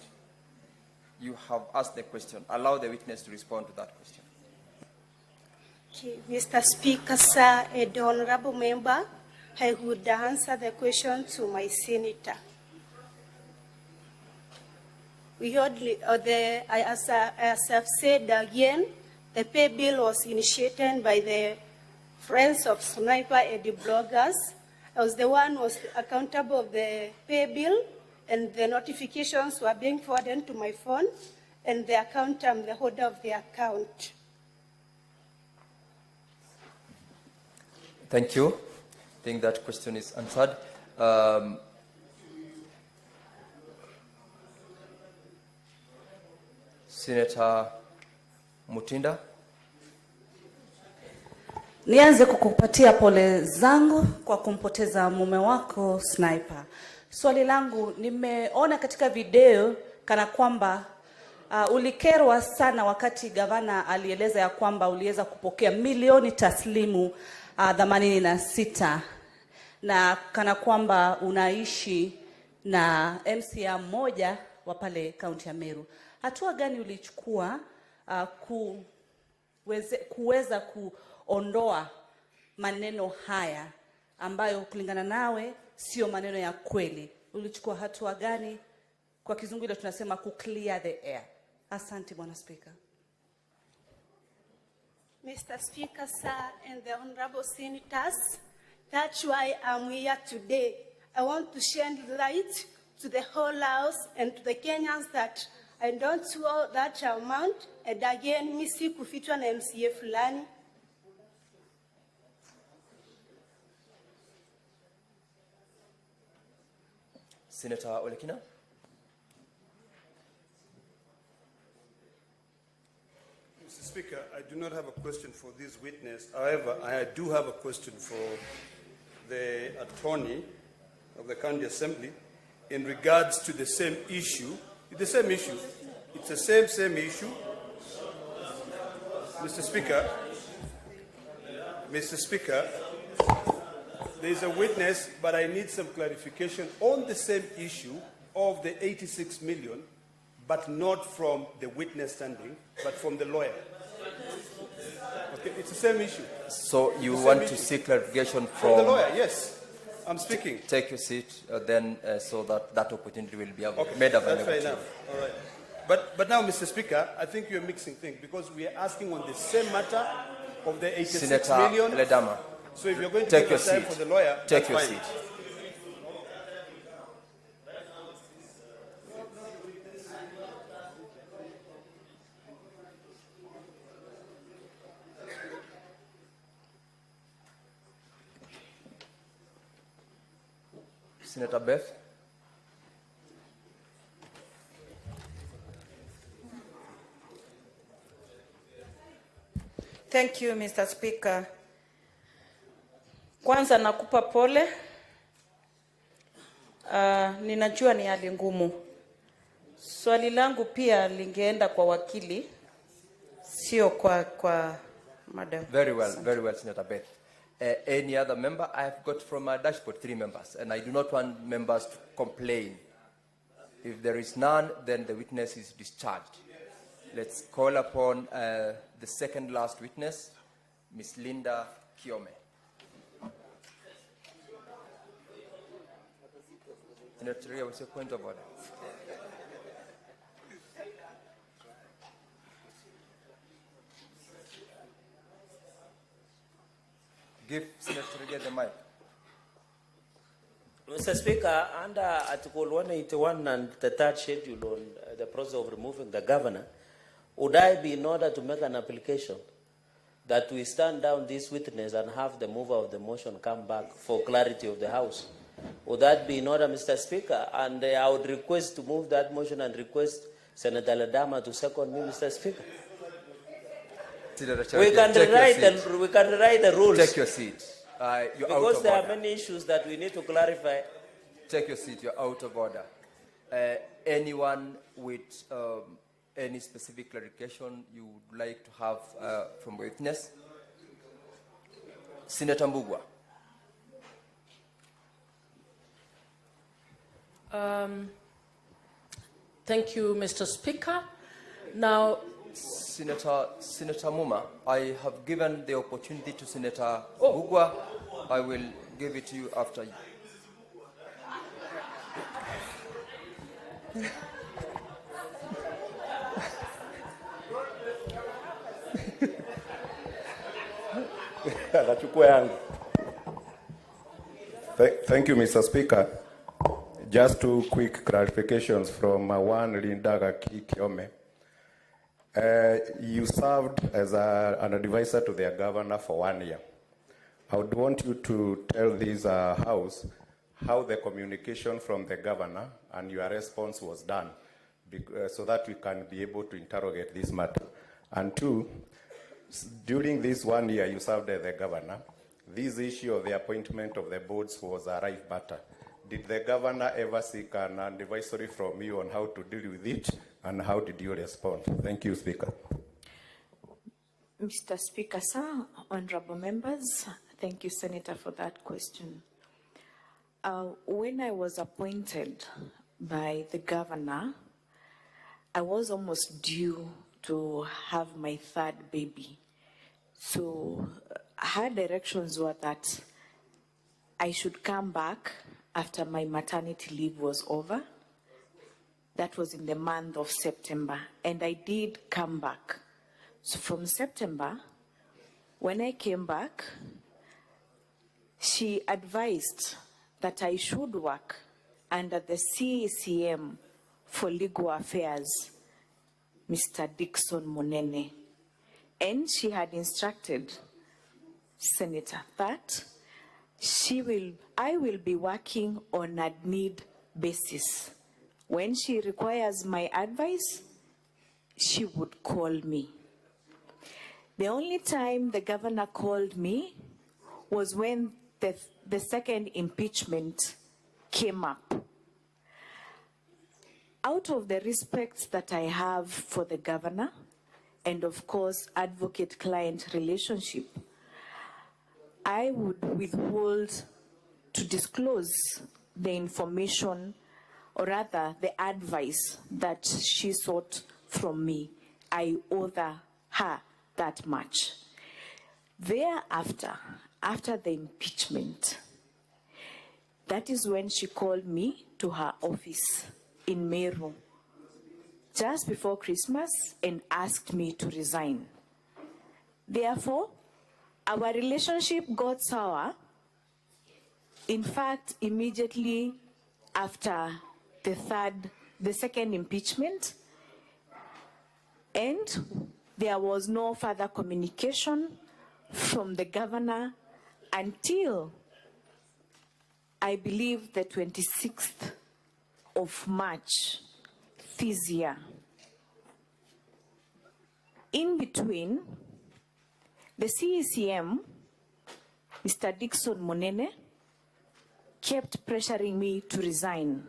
You have asked the question. Allow the witness to respond to that question. Okay, Mr. Speaker, sir, and the honorable member, I would answer the question to my senator. We heard as I've said again, the pay bill was initiated by the Friends of Sniper and the bloggers. I was the one who was accountable of the pay bill, and the notifications were being forwarded to my phone, and the account, I'm the holder of the account. Thank you. I think that question is answered. Senator Mutinda. Nianze kukupatia pole zangu kwa kumpoteza mume wako Sniper. Swali langu, nimeona katika video kana kwamba ulikerwa sana wakati gavana alieleza ya kwamba uliweza kupokea milioni taslimu 86 na kana kwamba unaishi na MCA mmoja wa pale kaunti ya Meru. Hatua gani ulichukua kuweza kuondoa maneno haya ambayo kulingana nawe sio maneno ya kweli? Ulichukua hatua gani? Kwa kizungu ile tunasema ku clear the air. Asante Bwana Speaker. Mr. Speaker, sir, and the honorable senators, that's why I'm here today. I want to shed light to the whole House and to the Kenyans that I don't owe that amount, and again, misi kufichwa na MCA fulani. Senator Olekina. Mr. Speaker, I do not have a question for this witness. However, I do have a question for the attorney of the County Assembly in regards to the same issue. It's the same issue. It's the same issue. Mr. Speaker, there is a witness, but I need some clarification on the same issue of the 86 million, but not from the witness standing, but from the lawyer. Okay, it's the same issue. So you want to seek clarification from the lawyer? Yes, I'm speaking. Take your seat, so that opportunity will be Okay, made available. that's fair enough. All right. But now, Mr. Speaker, I think you're mixing things because we are asking on the same matter of the 86 Senator million. Ledama. So if you're going to Take take your the time seat. for the lawyer, Take that's your fine. seat. Senator Beth. Thank you, Mr. Speaker. Kwanza nakupa pole. Ninajua ni hali ngumu. Swali langu pia lingeenda kwa wakili, sio kwa madam. Very well, Senator Beth. Any other member? I have got from my dashboard 3 members, and I do not want members to complain. If there is none, then the witness is discharged. Let's call upon the second last witness, Ms. Linda Kiome. Senator Ria, what's your point of order? Give Senator Ria the mic. Mr. Speaker, under Article 181 and the third schedule on the process of removing the governor, would I be in order to make an application that we stand down this witness and have the mover of the motion come back for clarity of the House? Would that be in order, Mr. Speaker? And I would request to move that motion and request Senator Ledama to second me, Mr. Speaker. We can rewrite the rules. Take your seat. Because there are many issues that we need to clarify. Take your seat. You're out of order. Anyone with any specific clarification you would like to have from witness? Senator Mbugua. Thank you, Mr. Speaker. Now, Senator Muma, I have given the opportunity to Senator Mbugua. I will give it to you after you. Thank you, Mr. Speaker. Just 2 quick clarifications from one Linda Kiome. You served as an advisor to the governor for 1 year. I would want you to tell this House how the communication from the governor and your response was done, so that we can be able to interrogate this matter. And 2, during this 1 year you served as the governor, this issue of the appointment of the boards was a rife matter. Did the governor ever seek an advisory from you on how to deal with it, and how did you respond? Thank you, Speaker. Mr. Speaker, sir, honorable members, thank you, Senator, for that question. When I was appointed by the governor, I was almost due to have my 3rd baby. So her directions were that I should come back after my maternity leave was over. That was in the month of September, and I did come back. So from September, when I came back, she advised that I should work under the CECM for Legal Affairs, Mr. Dixon Monene. And she had instructed Senator that I will be working on a need basis. When she requires my advice, she would call me. The only time the governor called me was when the second impeachment came up. Out of the respect that I have for the governor, and of course advocate-client relationship, I would withhold to disclose the information, or rather the advice that she sought from me. I owe her that much. Thereafter, after the impeachment, that is when she called me to her office in Meru just before Christmas and asked me to resign. Therefore, our relationship got sour. In fact, immediately after the second impeachment, and there was no further communication from the governor until I believe the 26th of March this year. In between, the CECM, Mr. Dickson Monene, kept pressuring me to resign.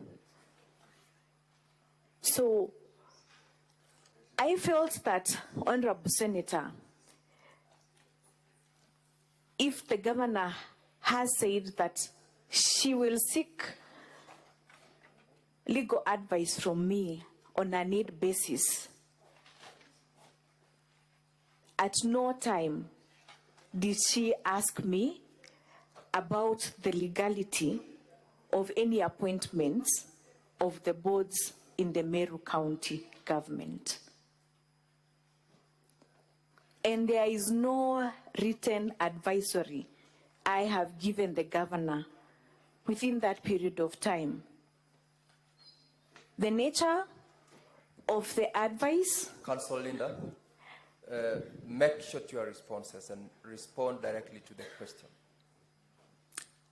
So I felt that, Honorable Senator, if the governor has said that she will seek legal advice from me on a need basis, at no time did she ask me about the legality of any appointments of the boards in the Meru County government. And there is no written advisory I have given the governor within that period of time. The nature of the advice... Councillor Linda, make short your responses and respond directly to the question.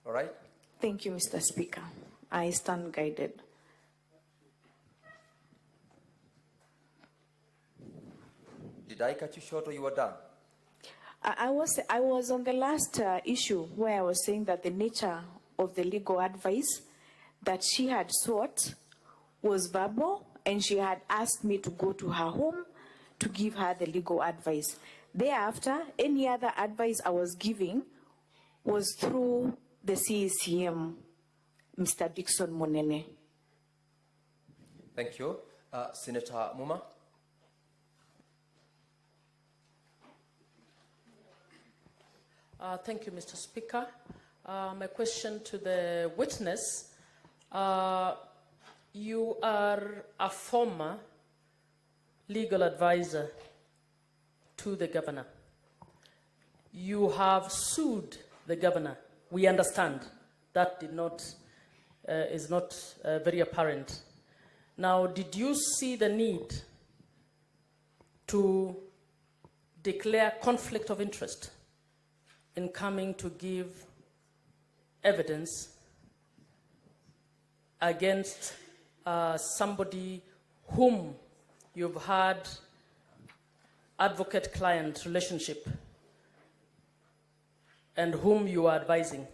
All right? Thank you, Mr. Speaker. I stand guided. Did I cut you short or you were done? I was on the last issue where I was saying that the nature of the legal advice that she had sought was verbal, and she had asked me to go to her home to give her the legal advice. Thereafter, any other advice I was giving was through the CECM, Mr. Dickson Monene. Thank you. Senator Muma. Thank you, Mr. Speaker. My question to the witness. You are a former legal advisor to the governor. You have sued the governor. We understand that is not very apparent. Now, did you see the need to declare conflict of interest in coming to give evidence against somebody whom you've had advocate-client relationship and whom you are advising?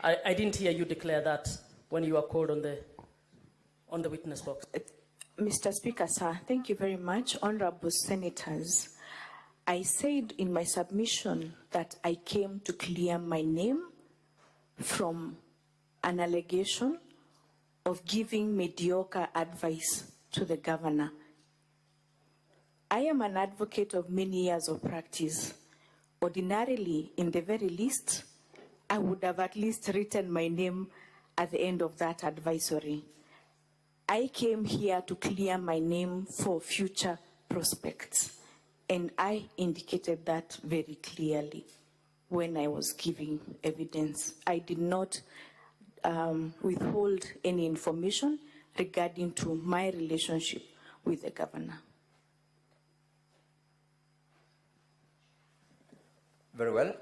I didn't hear you declare that when you were called on the witness box. Mr. Speaker, sir, thank you very much. Honorable Senators, I said in my submission that I came to clear my name from an allegation of giving mediocre advice to the governor. I am an advocate of many years of practice. Ordinarily, in the very least, I would have at least written my name at the end of that advisory. I came here to clear my name for future prospects, and I indicated that very clearly when I was giving evidence. I did not withhold any information regarding to my relationship with the governor. Very well.